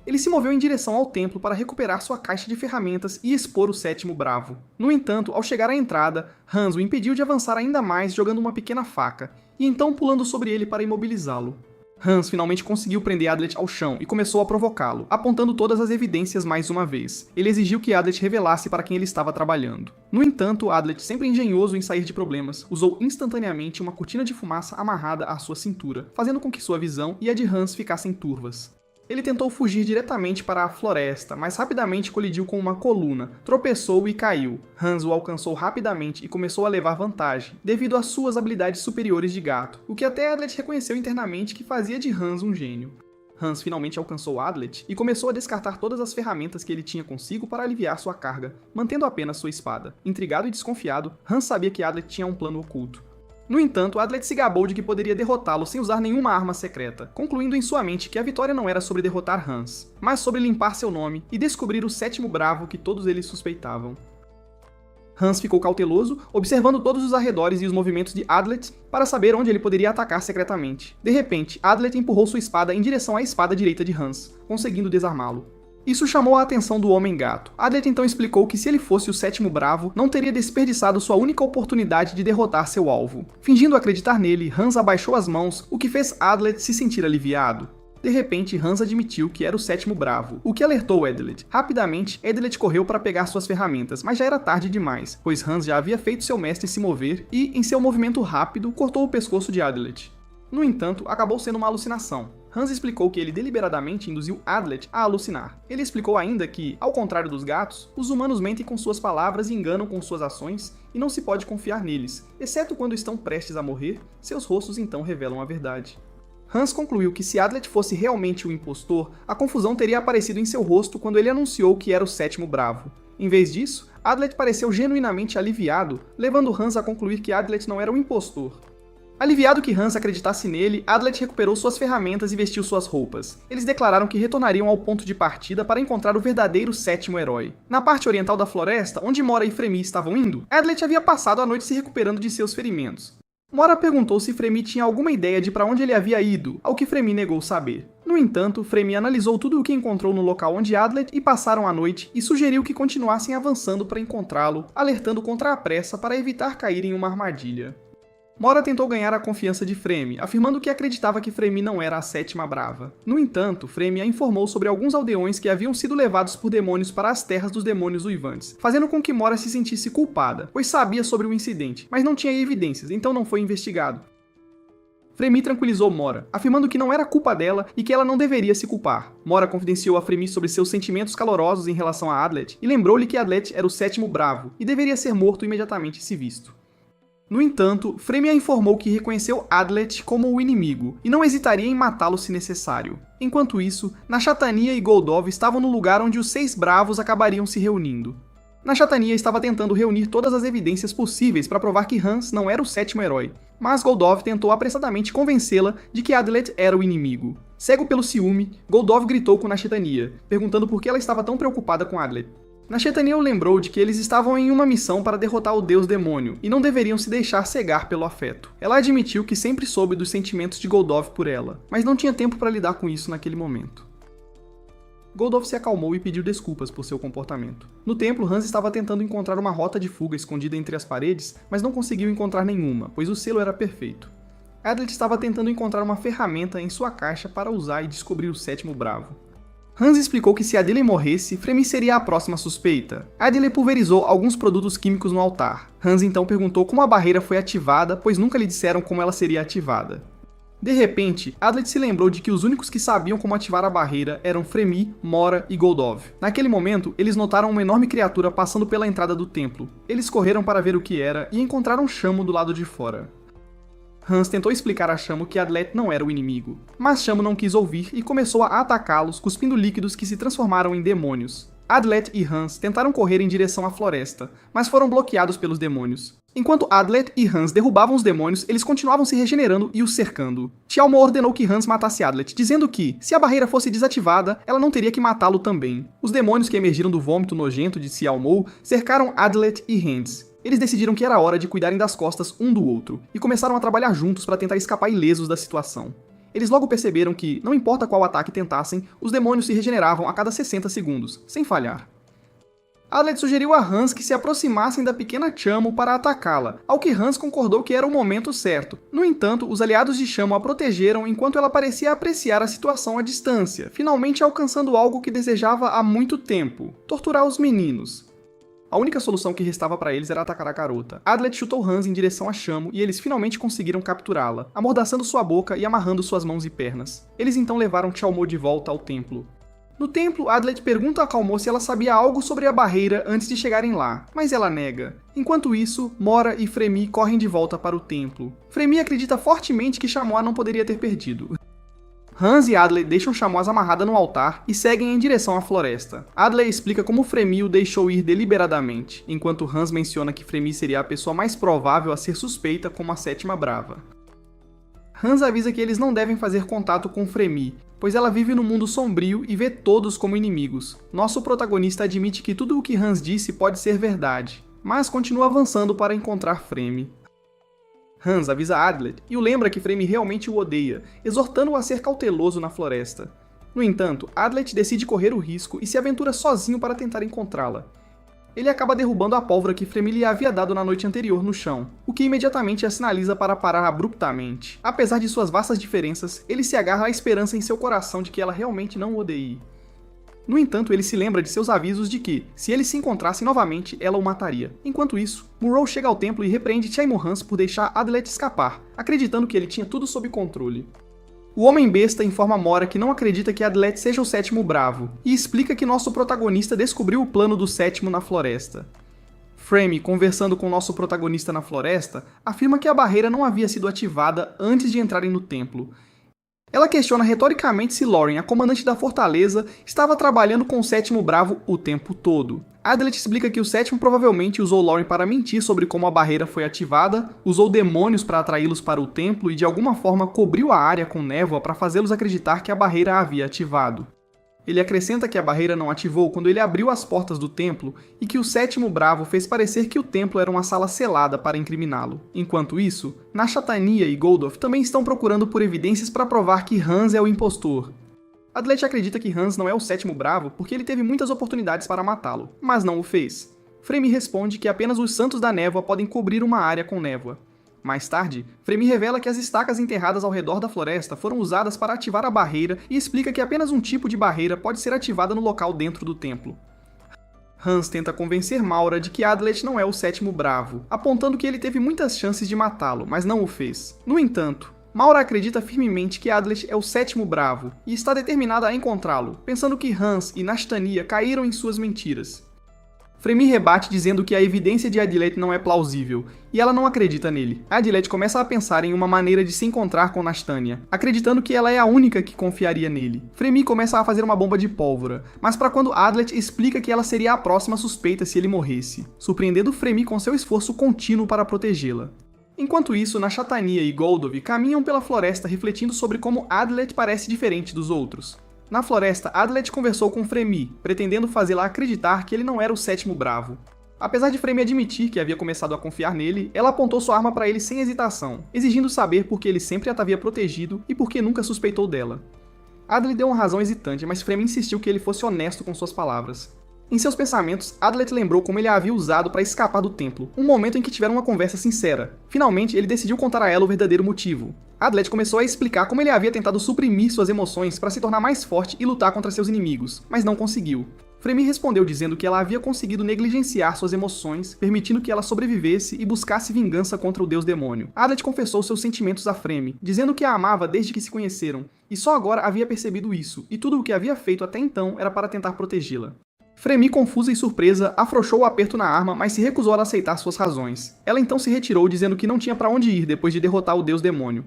Ele se moveu em direção ao templo para recuperar sua caixa de ferramentas e expor o sétimo bravo. No entanto, ao chegar à entrada, Hans o impediu de avançar ainda mais jogando uma pequena faca, e então pulando sobre ele para imobilizá-lo. Hans finalmente conseguiu prender Adlet ao chão e começou a provocá-lo, apontando todas as evidências mais uma vez. Ele exigiu que Adlet revelasse para quem ele estava trabalhando. No entanto, Adlet, sempre engenhoso em sair de problemas, usou instantaneamente uma cortina de fumaça amarrada à sua cintura, fazendo com que sua visão e a de Hans ficassem turvas. Ele tentou fugir diretamente para a floresta, mas rapidamente colidiu com uma coluna, tropeçou e caiu. Hans o alcançou rapidamente e começou a levar vantagem, devido às suas habilidades superiores de gato, o que até Adlet reconheceu internamente que fazia de Hans um gênio. Hans finalmente alcançou Adlet e começou a descartar todas as ferramentas que ele tinha consigo para aliviar sua carga, mantendo apenas sua espada. Intrigado e desconfiado, Hans sabia que Adlet tinha um plano oculto. No entanto, Adlet se gabou de que poderia derrotá-lo sem usar nenhuma arma secreta, concluindo em sua mente que a vitória não era sobre derrotar Hans, mas sobre limpar seu nome e descobrir o sétimo bravo que todos eles suspeitavam. Hans ficou cauteloso, observando todos os arredores e os movimentos de Adlet para saber onde ele poderia atacar secretamente. De repente, Adlet empurrou sua espada em direção à espada direita de Hans, conseguindo desarmá-lo. Isso chamou a atenção do Homem-Gato. Adlet então explicou que se ele fosse o sétimo bravo, não teria desperdiçado sua única oportunidade de derrotar seu alvo. Fingindo acreditar nele, Hans abaixou as mãos, o que fez Adlet se sentir aliviado. De repente, Hans admitiu que era o sétimo bravo, o que alertou Adlet. Rapidamente, Adlet correu para pegar suas ferramentas, mas já era tarde demais, pois Hans já havia feito seu mestre se mover e, em seu movimento rápido, cortou o pescoço de Adlet. No entanto, acabou sendo uma alucinação. Hans explicou que ele deliberadamente induziu Adlet a alucinar. Ele explicou ainda que, ao contrário dos gatos, os humanos mentem com suas palavras e enganam com suas ações, e não se pode confiar neles, exceto quando estão prestes a morrer, seus rostos então revelam a verdade. Hans concluiu que se Adlet fosse realmente o impostor, a confusão teria aparecido em seu rosto quando ele anunciou que era o sétimo bravo. Em vez disso, Adlet pareceu genuinamente aliviado, levando Hans a concluir que Adlet não era o impostor. Aliviado que Hans acreditasse nele, Adlet recuperou suas ferramentas e vestiu suas roupas. Eles declararam que retornariam ao ponto de partida para encontrar o verdadeiro sétimo herói. Na parte oriental da floresta, onde Mora e Fremy estavam indo, Adlet havia passado a noite se recuperando de seus ferimentos. Mora perguntou se Fremy tinha alguma ideia de para onde ele havia ido, ao que Fremy negou saber. No entanto, Fremy analisou tudo o que encontrou no local onde Adlet e passaram a noite e sugeriu que continuassem avançando para encontrá-lo, alertando contra a pressa para evitar cair em uma armadilha. Mora tentou ganhar a confiança de Fremy, afirmando que acreditava que Fremy não era a sétima brava. No entanto, Fremy a informou sobre alguns aldeões que haviam sido levados por demônios para as terras dos demônios uivantes, fazendo com que Mora se sentisse culpada, pois sabia sobre o incidente, mas não tinha evidências, então não foi investigado. Fremy tranquilizou Mora, afirmando que não era culpa dela e que ela não deveria se culpar. Mora confidenciou a Fremy sobre seus sentimentos calorosos em relação a Adlet e lembrou-lhe que Adlet era o sétimo bravo e deveria ser morto imediatamente se visto. No entanto, Fremy a informou que reconheceu Adlet como o inimigo e não hesitaria em matá-lo se necessário. Enquanto isso, Nashatania e Goldov estavam no lugar onde os 6 bravos acabariam se reunindo. Nashatania estava tentando reunir todas as evidências possíveis para provar que Hans não era o sétimo herói, mas Goldov tentou apressadamente convencê-la de que Adlet era o inimigo. Cego pelo ciúme, Goldov gritou com Nashatania, perguntando por que ela estava tão preocupada com Adlet. Nashatania o lembrou de que eles estavam em uma missão para derrotar o deus demônio e não deveriam se deixar cegar pelo afeto. Ela admitiu que sempre soube dos sentimentos de Goldov por ela, mas não tinha tempo para lidar com isso naquele momento. Goldov se acalmou e pediu desculpas por seu comportamento. No templo, Hans estava tentando encontrar uma rota de fuga escondida entre as paredes, mas não conseguiu encontrar nenhuma, pois o selo era perfeito. Adlet estava tentando encontrar uma ferramenta em sua caixa para usar e descobrir o sétimo bravo. Hans explicou que se Adile morresse, Fremy seria a próxima suspeita. Adile pulverizou alguns produtos químicos no altar. Hans então perguntou como a barreira foi ativada, pois nunca lhe disseram como ela seria ativada. De repente, Adlet se lembrou de que os únicos que sabiam como ativar a barreira eram Fremy, Mora e Goldov. Naquele momento, eles notaram uma enorme criatura passando pela entrada do templo. Eles correram para ver o que era e encontraram Shamo do lado de fora. Hans tentou explicar a Shamo que Adlet não era o inimigo, mas Shamo não quis ouvir e começou a atacá-los cuspindo líquidos que se transformaram em demônios. Adlet e Hans tentaram correr em direção à floresta, mas foram bloqueados pelos demônios. Enquanto Adlet e Hans derrubavam os demônios, eles continuavam se regenerando e os cercando. Tialmo ordenou que Hans matasse Adlet, dizendo que, se a barreira fosse desativada, ela não teria que matá-lo também. Os demônios que emergiram do vômito nojento de Tialmo cercaram Adlet e Hans. Eles decidiram que era hora de cuidarem das costas um do outro, e começaram a trabalhar juntos para tentar escapar ilesos da situação. Eles logo perceberam que, não importa qual ataque tentassem, os demônios se regeneravam a cada 60 segundos, sem falhar. Adlet sugeriu a Hans que se aproximassem da pequena Chamo para atacá-la, ao que Hans concordou que era o momento certo. No entanto, os aliados de Chamo a protegeram enquanto ela parecia apreciar a situação à distância, finalmente alcançando algo que desejava há muito tempo: torturar os meninos. A única solução que restava para eles era atacar a garota. Adlet chutou Hans em direção a Shamo e eles finalmente conseguiram capturá-la, amordaçando sua boca e amarrando suas mãos e pernas. Eles então levaram Tialmo de volta ao templo. No templo, Adlet pergunta a Calmo se ela sabia algo sobre a barreira antes de chegarem lá, mas ela nega. Enquanto isso, Mora e Fremy correm de volta para o templo. Fremy acredita fortemente que Chamois não poderia ter perdido. Hans e Adley deixam Chamois amarrada no altar e seguem em direção à floresta. Adley explica como Fremy o deixou ir deliberadamente, enquanto Hans menciona que Fremy seria a pessoa mais provável a ser suspeita como a sétima brava. Hans avisa que eles não devem fazer contato com Fremy, pois ela vive no mundo sombrio e vê todos como inimigos. Nosso protagonista admite que tudo o que Hans disse pode ser verdade, mas continua avançando para encontrar Fremy. Hans avisa Adlet e o lembra que Fremy realmente o odeia, exortando-o a ser cauteloso na floresta. No entanto, Adlet decide correr o risco e se aventura sozinho para tentar encontrá-la. Ele acaba derrubando a pólvora que Fremy lhe havia dado na noite anterior no chão, o que imediatamente a sinaliza para parar abruptamente. Apesar de suas vastas diferenças, ele se agarra à esperança em seu coração de que ela realmente não o odeie. No entanto, ele se lembra de seus avisos de que, se eles se encontrassem novamente, ela o mataria. Enquanto isso, Murrow chega ao templo e repreende Tiaimo Hans por deixar Adlet escapar, acreditando que ele tinha tudo sob controle. O Homem-Besta informa Mora que não acredita que Adlet seja o sétimo bravo, e explica que nosso protagonista descobriu o plano do sétimo na floresta. Fremy, conversando com nosso protagonista na floresta, afirma que a barreira não havia sido ativada antes de entrarem no templo. Ela questiona retoricamente se Lauren, a comandante da fortaleza, estava trabalhando com o sétimo bravo o tempo todo. Adlet explica que o sétimo provavelmente usou Lauren para mentir sobre como a barreira foi ativada, usou demônios para atraí-los para o templo e de alguma forma cobriu a área com névoa para fazê-los acreditar que a barreira a havia ativado. Ele acrescenta que a barreira não ativou quando ele abriu as portas do templo e que o sétimo bravo fez parecer que o templo era uma sala selada para incriminá-lo. Enquanto isso, Nashatania e Goldov também estão procurando por evidências para provar que Hans é o impostor. Adlet acredita que Hans não é o sétimo bravo porque ele teve muitas oportunidades para matá-lo, mas não o fez. Fremy responde que apenas os Santos da Névoa podem cobrir uma área com névoa. Mais tarde, Fremi revela que as estacas enterradas ao redor da floresta foram usadas para ativar a barreira e explica que apenas um tipo de barreira pode ser ativada no local dentro do templo. Hans tenta convencer Maura de que Adlet não é o sétimo bravo, apontando que ele teve muitas chances de matá-lo, mas não o fez. No entanto, Maura acredita firmemente que Adlet é o sétimo bravo e está determinada a encontrá-lo, pensando que Hans e Nashtania caíram em suas mentiras. Fremi rebate dizendo que a evidência de Adlet não é plausível, e ela não acredita nele. Adlet começa a pensar em uma maneira de se encontrar com Nashtania, acreditando que ela é a única que confiaria nele. Fremi começa a fazer uma bomba de pólvora, mas para quando Adlet explica que ela seria a próxima suspeita se ele morresse, surpreendendo Fremi com seu esforço contínuo para protegê-la. Enquanto isso, Nashtania e Goldov caminham pela floresta refletindo sobre como Adlet parece diferente dos outros. Na floresta, Adlet conversou com Fremi, pretendendo fazê-la acreditar que ele não era o sétimo bravo. Apesar de Fremi admitir que havia começado a confiar nele, ela apontou sua arma para ele sem hesitação, exigindo saber por que ele sempre a havia protegido e por que nunca suspeitou dela. Adlet deu uma razão hesitante, mas Fremi insistiu que ele fosse honesto com suas palavras. Em seus pensamentos, Adlet lembrou como ele a havia usado para escapar do templo, um momento em que tiveram uma conversa sincera. Finalmente, ele decidiu contar a ela o verdadeiro motivo. Adlet começou a explicar como ele havia tentado suprimir suas emoções para se tornar mais forte e lutar contra seus inimigos, mas não conseguiu. Fremi respondeu dizendo que ela havia conseguido negligenciar suas emoções, permitindo que ela sobrevivesse e buscasse vingança contra o deus demônio. Adlet confessou seus sentimentos a Fremi, dizendo que a amava desde que se conheceram, e só agora havia percebido isso, e tudo o que havia feito até então era para tentar protegê-la. Fremi, confusa e surpresa, afrouxou o aperto na arma, mas se recusou a aceitar suas razões. Ela então se retirou, dizendo que não tinha para onde ir depois de derrotar o deus demônio.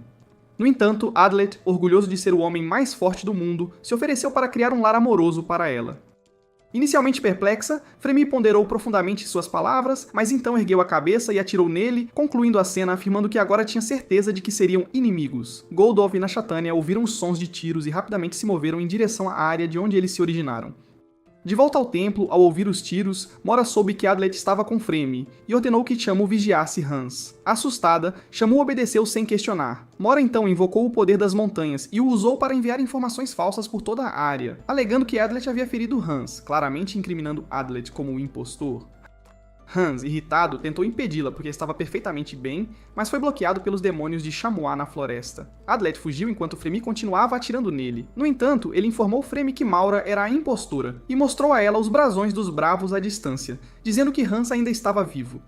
No entanto, Adlet, orgulhoso de ser o homem mais forte do mundo, se ofereceu para criar um lar amoroso para ela. Inicialmente perplexa, Fremi ponderou profundamente suas palavras, mas então ergueu a cabeça e atirou nele, concluindo a cena afirmando que agora tinha certeza de que seriam inimigos. Goldov e Nashtania ouviram os sons de tiros e rapidamente se moveram em direção à área de onde eles se originaram. De volta ao templo, ao ouvir os tiros, Mora soube que Adlet estava com Fremi e ordenou que Shamu vigiasse Hans. Assustada, Shamu obedeceu sem questionar. Mora então invocou o poder das montanhas e o usou para enviar informações falsas por toda a área, alegando que Adlet havia ferido Hans, claramente incriminando Adlet como o impostor. Hans, irritado, tentou impedi-la porque estava perfeitamente bem, mas foi bloqueado pelos demônios de Shamua na floresta. Adlet fugiu enquanto Fremi continuava atirando nele. No entanto, ele informou Fremi que Maura era a impostora e mostrou a ela os brasões dos bravos à distância, dizendo que Hans ainda estava vivo.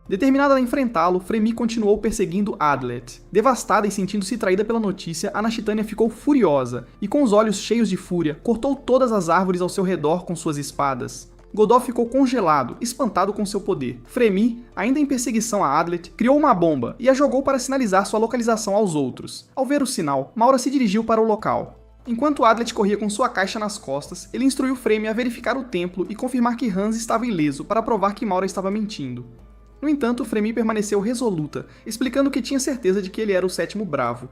Determinada a enfrentá-lo, Fremi continuou perseguindo Adlet. Devastada e sentindo-se traída pela notícia, a Nashtania ficou furiosa e, com os olhos cheios de fúria, cortou todas as árvores ao seu redor com suas espadas. Goldov ficou congelado, espantado com seu poder. Fremi, ainda em perseguição a Adlet, criou uma bomba e a jogou para sinalizar sua localização aos outros. Ao ver o sinal, Maura se dirigiu para o local. Enquanto Adlet corria com sua caixa nas costas, ele instruiu Fremi a verificar o templo e confirmar que Hans estava ileso para provar que Maura estava mentindo. No entanto, Fremi permaneceu resoluta, explicando que tinha certeza de que ele era o sétimo bravo.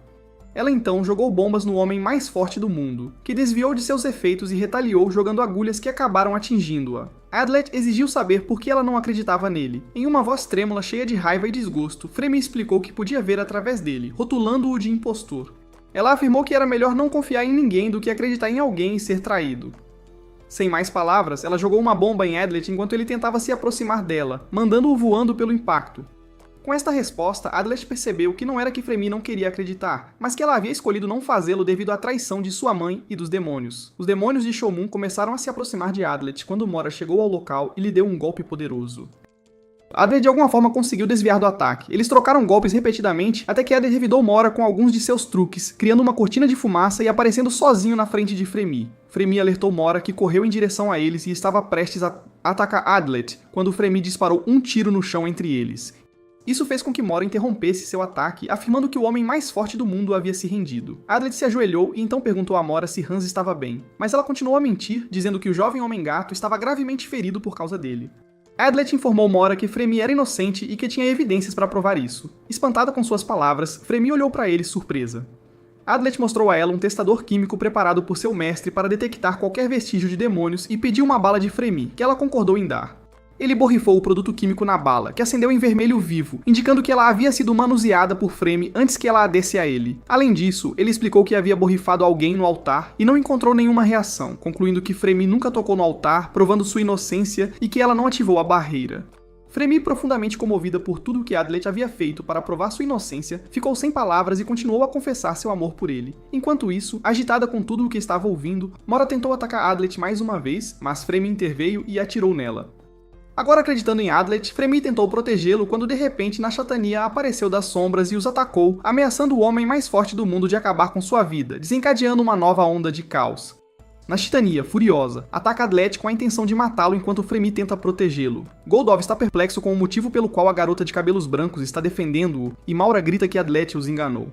Ela então jogou bombas no homem mais forte do mundo, que desviou de seus efeitos e retaliou jogando agulhas que acabaram atingindo-a. Adlet exigiu saber por que ela não acreditava nele. Em uma voz trêmula cheia de raiva e desgosto, Fremi explicou que podia ver através dele, rotulando-o de impostor. Ela afirmou que era melhor não confiar em ninguém do que acreditar em alguém e ser traído. Sem mais palavras, ela jogou uma bomba em Adlet enquanto ele tentava se aproximar dela, mandando-o voando pelo impacto. Com esta resposta, Adlet percebeu que não era que Fremi não queria acreditar, mas que ela havia escolhido não fazê-lo devido à traição de sua mãe e dos demônios. Os demônios de Shomun começaram a se aproximar de Adlet quando Mora chegou ao local e lhe deu um golpe poderoso. Adlet de alguma forma conseguiu desviar do ataque. Eles trocaram golpes repetidamente até que Adlet revidou Mora com alguns de seus truques, criando uma cortina de fumaça e aparecendo sozinho na frente de Fremi. Fremi alertou Mora que correu em direção a eles e estava prestes a atacar Adlet, quando Fremi disparou um tiro no chão entre eles. Isso fez com que Mora interrompesse seu ataque, afirmando que o homem mais forte do mundo havia se rendido. Adlet se ajoelhou e então perguntou a Mora se Hans estava bem, mas ela continuou a mentir, dizendo que o jovem homem-gato estava gravemente ferido por causa dele. Adlet informou Mora que Fremi era inocente e que tinha evidências para provar isso. Espantada com suas palavras, Fremi olhou para ele surpresa. Adlet mostrou a ela um testador químico preparado por seu mestre para detectar qualquer vestígio de demônios e pediu uma bala de Fremi, que ela concordou em dar. Ele borrifou o produto químico na bala, que acendeu em vermelho vivo, indicando que ela havia sido manuseada por Fremi antes que ela a desse a ele. Além disso, ele explicou que havia borrifado alguém no altar e não encontrou nenhuma reação, concluindo que Fremi nunca tocou no altar, provando sua inocência e que ela não ativou a barreira. Fremi, profundamente comovida por tudo que Adlet havia feito para provar sua inocência, ficou sem palavras e continuou a confessar seu amor por ele. Enquanto isso, agitada com tudo o que estava ouvindo, Mora tentou atacar Adlet mais uma vez, mas Fremi interveio e atirou nela. Agora acreditando em Adlet, Fremi tentou protegê-lo quando de repente Nashatania apareceu das sombras e os atacou, ameaçando o homem mais forte do mundo de acabar com sua vida, desencadeando uma nova onda de caos. Nashtania, furiosa, ataca Adlet com a intenção de matá-lo enquanto Fremi tenta protegê-lo. Goldov está perplexo com o motivo pelo qual a garota de cabelos brancos está defendendo-o, e Maura grita que Adlet os enganou.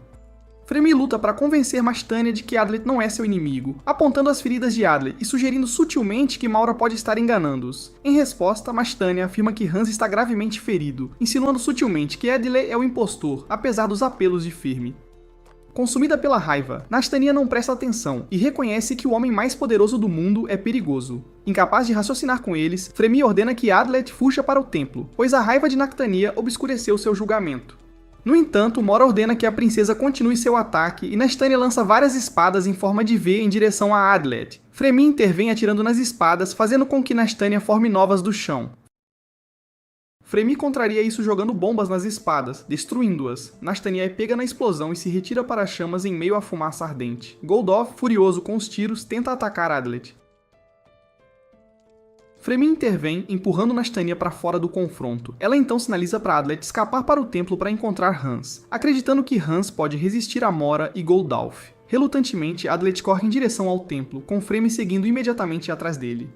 Fremi luta para convencer Nashtania de que Adlet não é seu inimigo, apontando as feridas de Adlet e sugerindo sutilmente que Maura pode estar enganando-os. Em resposta, Nashtania afirma que Hans está gravemente ferido, insinuando sutilmente que Adlet é o impostor, apesar dos apelos de Firme. Consumida pela raiva, Nashtania não presta atenção e reconhece que o homem mais poderoso do mundo é perigoso. Incapaz de raciocinar com eles, Fremi ordena que Adlet fuja para o templo, pois a raiva de Nashtania obscureceu seu julgamento. No entanto, Mora ordena que a princesa continue seu ataque e Nashtania lança várias espadas em forma de V em direção a Adlet. Fremi intervém atirando nas espadas, fazendo com que Nashtania forme novas do chão. Fremi contraria isso jogando bombas nas espadas, destruindo-as. Nashtania é pega na explosão e se retira para as chamas em meio à fumaça ardente. Goldov, furioso com os tiros, tenta atacar Adlet. Fremi intervém, empurrando Nashtania para fora do confronto. Ela então sinaliza para Adlet escapar para o templo para encontrar Hans, acreditando que Hans pode resistir a Mora e Goldalf. Relutantemente, Adlet corre em direção ao templo, com Fremi seguindo imediatamente atrás dele.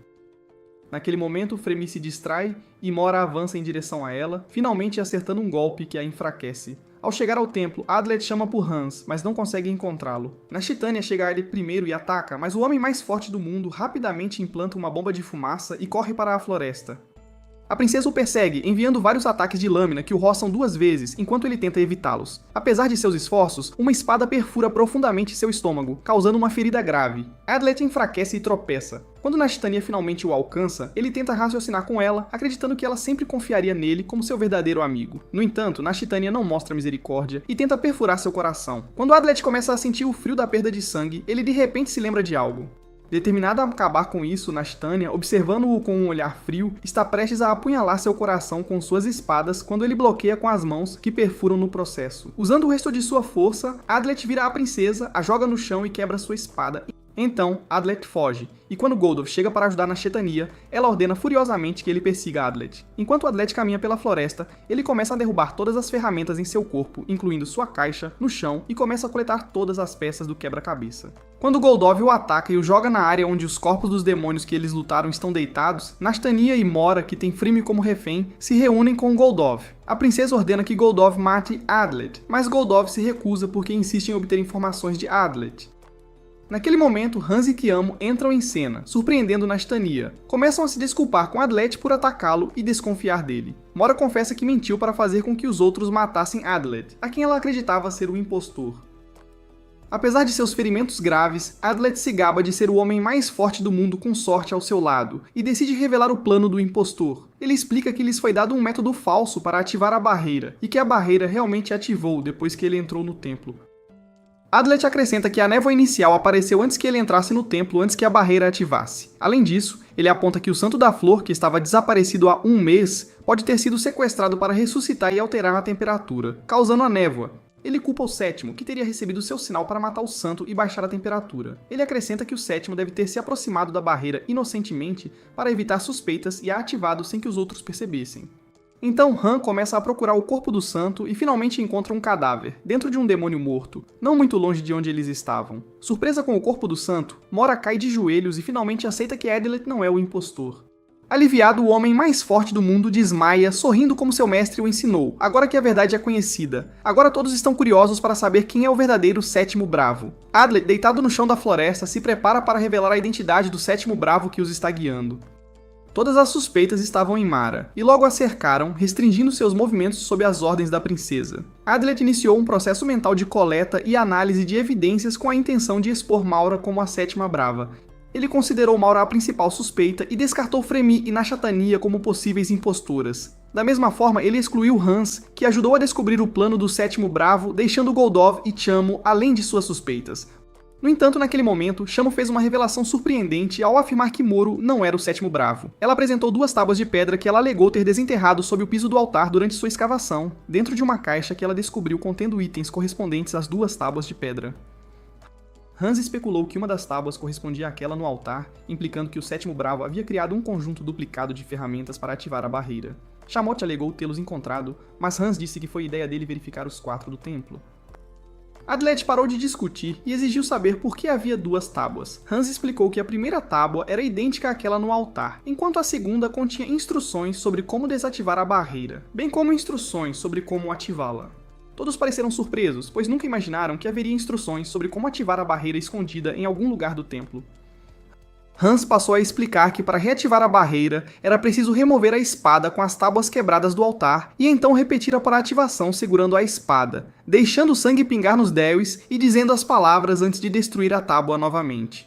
Naquele momento, Fremi se distrai e Mora avança em direção a ela, finalmente acertando um golpe que a enfraquece. Ao chegar ao templo, Adlet chama por Hans, mas não consegue encontrá-lo. Nashtania chega a ele primeiro e ataca, mas o homem mais forte do mundo rapidamente implanta uma bomba de fumaça e corre para a floresta. A princesa o persegue, enviando vários ataques de lâmina que o roçam 2 vezes, enquanto ele tenta evitá-los. Apesar de seus esforços, uma espada perfura profundamente seu estômago, causando uma ferida grave. Adlet enfraquece e tropeça. Quando Nashtania finalmente o alcança, ele tenta raciocinar com ela, acreditando que ela sempre confiaria nele como seu verdadeiro amigo. No entanto, Nashtania não mostra misericórdia e tenta perfurar seu coração. Quando Adlet começa a sentir o frio da perda de sangue, ele de repente se lembra de algo. Determinada a acabar com isso, Nashtania, observando-o com um olhar frio, está prestes a apunhalar seu coração com suas espadas quando ele bloqueia com as mãos que perfuram no processo. Usando o resto de sua força, Adlet vira a princesa, a joga no chão e quebra sua espada. Então, Adlet foge, e quando Goldov chega para ajudar Nashtania, ela ordena furiosamente que ele persiga Adlet. Enquanto Adlet caminha pela floresta, ele começa a derrubar todas as ferramentas em seu corpo, incluindo sua caixa, no chão, e começa a coletar todas as peças do quebra-cabeça. Quando Goldov o ataca e o joga na área onde os corpos dos demônios que eles lutaram estão deitados, Nashtania e Mora, que tem Fremi como refém, se reúnem com Goldov. A princesa ordena que Goldov mate Adlet, mas Goldov se recusa porque insiste em obter informações de Adlet. Naquele momento, Hans e Kiamo entram em cena, surpreendendo Nashtania. Começam a se desculpar com Adlet por atacá-lo e desconfiar dele. Mora confessa que mentiu para fazer com que os outros matassem Adlet, a quem ela acreditava ser o impostor. Apesar de seus ferimentos graves, Adlet se gaba de ser o homem mais forte do mundo com sorte ao seu lado, e decide revelar o plano do impostor. Ele explica que lhes foi dado um método falso para ativar a barreira, e que a barreira realmente ativou depois que ele entrou no templo. Adlet acrescenta que a névoa inicial apareceu antes que ele entrasse no templo, antes que a barreira ativasse. Além disso, ele aponta que o Santo da Flor, que estava desaparecido há 1 mês, pode ter sido sequestrado para ressuscitar e alterar a temperatura, causando a névoa. Ele culpa o Sétimo, que teria recebido seu sinal para matar o santo e baixar a temperatura. Ele acrescenta que o Sétimo deve ter se aproximado da barreira inocentemente para evitar suspeitas e a ativado sem que os outros percebessem. Então Han começa a procurar o corpo do santo e finalmente encontra um cadáver, dentro de um demônio morto, não muito longe de onde eles estavam. Surpresa com o corpo do santo, Mora cai de joelhos e finalmente aceita que Adlet não é o impostor. Aliviado, o homem mais forte do mundo desmaia, sorrindo como seu mestre o ensinou, agora que a verdade é conhecida. Agora todos estão curiosos para saber quem é o verdadeiro Sétimo Bravo. Adlet, deitado no chão da floresta, se prepara para revelar a identidade do Sétimo Bravo que os está guiando. Todas as suspeitas estavam em Mara, e logo a cercaram, restringindo seus movimentos sob as ordens da princesa. Adlet iniciou um processo mental de coleta e análise de evidências com a intenção de expor Maura como a Sétima Brava. Ele considerou Maura a principal suspeita e descartou Fremi e Nashtania como possíveis impostoras. Da mesma forma, ele excluiu Hans, que ajudou a descobrir o plano do Sétimo Bravo, deixando Goldov e Chamo além de suas suspeitas. No entanto, naquele momento, Shamo fez uma revelação surpreendente ao afirmar que Moro não era o sétimo bravo. Ela apresentou 2 tábuas de pedra que ela alegou ter desenterrado sob o piso do altar durante sua escavação, dentro de uma caixa que ela descobriu contendo itens correspondentes às 2 tábuas de pedra. Hans especulou que uma das tábuas correspondia àquela no altar, implicando que o sétimo bravo havia criado um conjunto duplicado de ferramentas para ativar a barreira. Chamotte alegou tê-los encontrado, mas Hans disse que foi ideia dele verificar os 4 do templo. Adlet parou de discutir e exigiu saber por que havia 2 tábuas. Hans explicou que a primeira tábua era idêntica àquela no altar, enquanto a segunda continha instruções sobre como desativar a barreira, bem como instruções sobre como ativá-la. Todos pareceram surpresos, pois nunca imaginaram que haveria instruções sobre como ativar a barreira escondida em algum lugar do templo. Hans passou a explicar que para reativar a barreira era preciso remover a espada com as tábuas quebradas do altar e então repetir a ativação segurando a espada, deixando o sangue pingar nos Deus e dizendo as palavras antes de destruir a tábua novamente.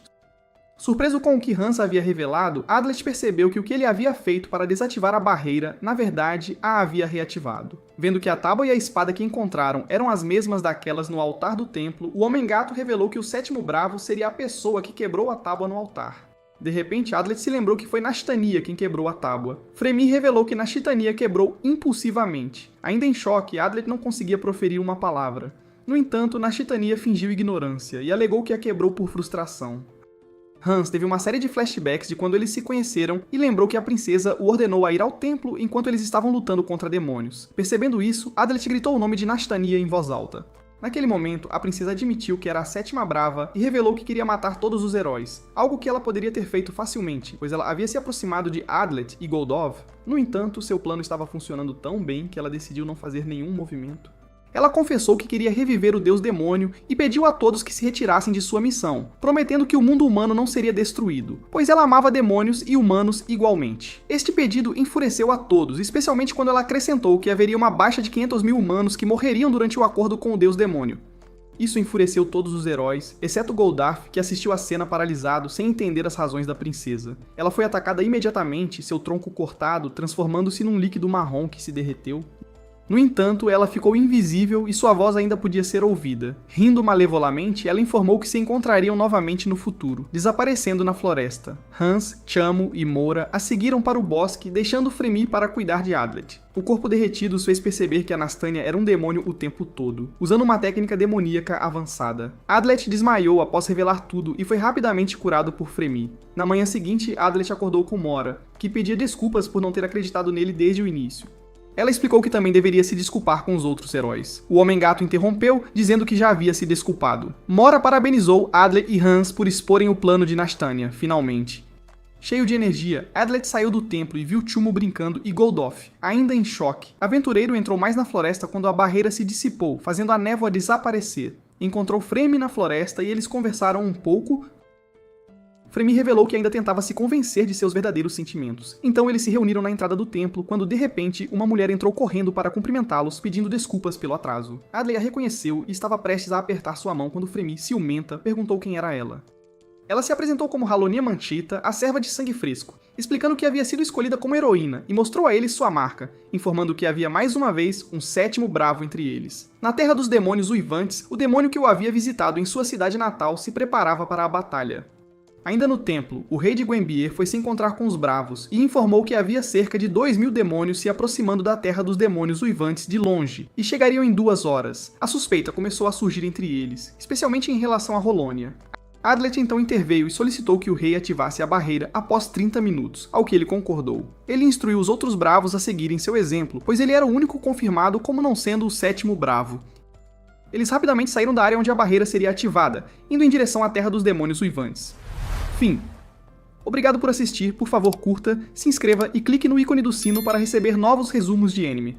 Surpreso com o que Hans havia revelado, Adlet percebeu que o que ele havia feito para desativar a barreira, na verdade, a havia reativado. Vendo que a tábua e a espada que encontraram eram as mesmas daquelas no altar do templo, o Homem-Gato revelou que o sétimo bravo seria a pessoa que quebrou a tábua no altar. De repente, Adlet se lembrou que foi Nashtania quem quebrou a tábua. Fremi revelou que Nashtania quebrou impulsivamente. Ainda em choque, Adlet não conseguia proferir uma palavra. No entanto, Nashtania fingiu ignorância e alegou que a quebrou por frustração. Hans teve uma série de flashbacks de quando eles se conheceram e lembrou que a princesa o ordenou a ir ao templo enquanto eles estavam lutando contra demônios. Percebendo isso, Adlet gritou o nome de Nashtania em voz alta. Naquele momento, a princesa admitiu que era a sétima brava e revelou que queria matar todos os heróis, algo que ela poderia ter feito facilmente, pois ela havia se aproximado de Adlet e Goldov. No entanto, seu plano estava funcionando tão bem que ela decidiu não fazer nenhum movimento. Ela confessou que queria reviver o deus demônio e pediu a todos que se retirassem de sua missão, prometendo que o mundo humano não seria destruído, pois ela amava demônios e humanos igualmente. Este pedido enfureceu a todos, especialmente quando ela acrescentou que haveria uma baixa de 500 mil humanos que morreriam durante o acordo com o deus demônio. Isso enfureceu todos os heróis, exceto Goldarth, que assistiu a cena paralisado sem entender as razões da princesa. Ela foi atacada imediatamente, seu tronco cortado, transformando-se num líquido marrom que se derreteu. No entanto, ela ficou invisível e sua voz ainda podia ser ouvida. Rindo malevolamente, ela informou que se encontrariam novamente no futuro, desaparecendo na floresta. Hans, Chamo e Mora a seguiram para o bosque, deixando Fremi para cuidar de Adlet. O corpo derretido os fez perceber que a Nastania era um demônio o tempo todo, usando uma técnica demoníaca avançada. Adlet desmaiou após revelar tudo e foi rapidamente curado por Fremi. Na manhã seguinte, Adlet acordou com Mora, que pedia desculpas por não ter acreditado nele desde o início. Ela explicou que também deveria se desculpar com os outros heróis. O Homem-Gato interrompeu, dizendo que já havia se desculpado. Mora parabenizou Adlet e Hans por exporem o plano de Nastania, finalmente. Cheio de energia, Adlet saiu do templo e viu Chumo brincando e Goldoff, ainda em choque. Aventureiro entrou mais na floresta quando a barreira se dissipou, fazendo a névoa desaparecer. Encontrou Fremi na floresta e eles conversaram um pouco. Fremi revelou que ainda tentava se convencer de seus verdadeiros sentimentos. Então eles se reuniram na entrada do templo, quando de repente uma mulher entrou correndo para cumprimentá-los, pedindo desculpas pelo atraso. Adley a reconheceu e estava prestes a apertar sua mão quando Fremi, ciumenta, perguntou quem era ela. Ela se apresentou como Halonia Manchita, a serva de sangue fresco, explicando que havia sido escolhida como heroína e mostrou a eles sua marca, informando que havia mais uma vez um sétimo bravo entre eles. Na terra dos demônios uivantes, o demônio que o havia visitado em sua cidade natal se preparava para a batalha. Ainda no templo, o rei de Gwenbier foi se encontrar com os bravos e informou que havia cerca de 2.000 demônios se aproximando da terra dos demônios uivantes de longe, e chegariam em 2 horas. A suspeita começou a surgir entre eles, especialmente em relação a Rolônia. Adlet então interveio e solicitou que o rei ativasse a barreira após 30 minutos, ao que ele concordou. Ele instruiu os outros bravos a seguirem seu exemplo, pois ele era o único confirmado como não sendo o sétimo bravo. Eles rapidamente saíram da área onde a barreira seria ativada, indo em direção à terra dos demônios uivantes. Fim. Obrigado por assistir, por favor curta, se inscreva e clique no ícone do sino para receber novos resumos de anime.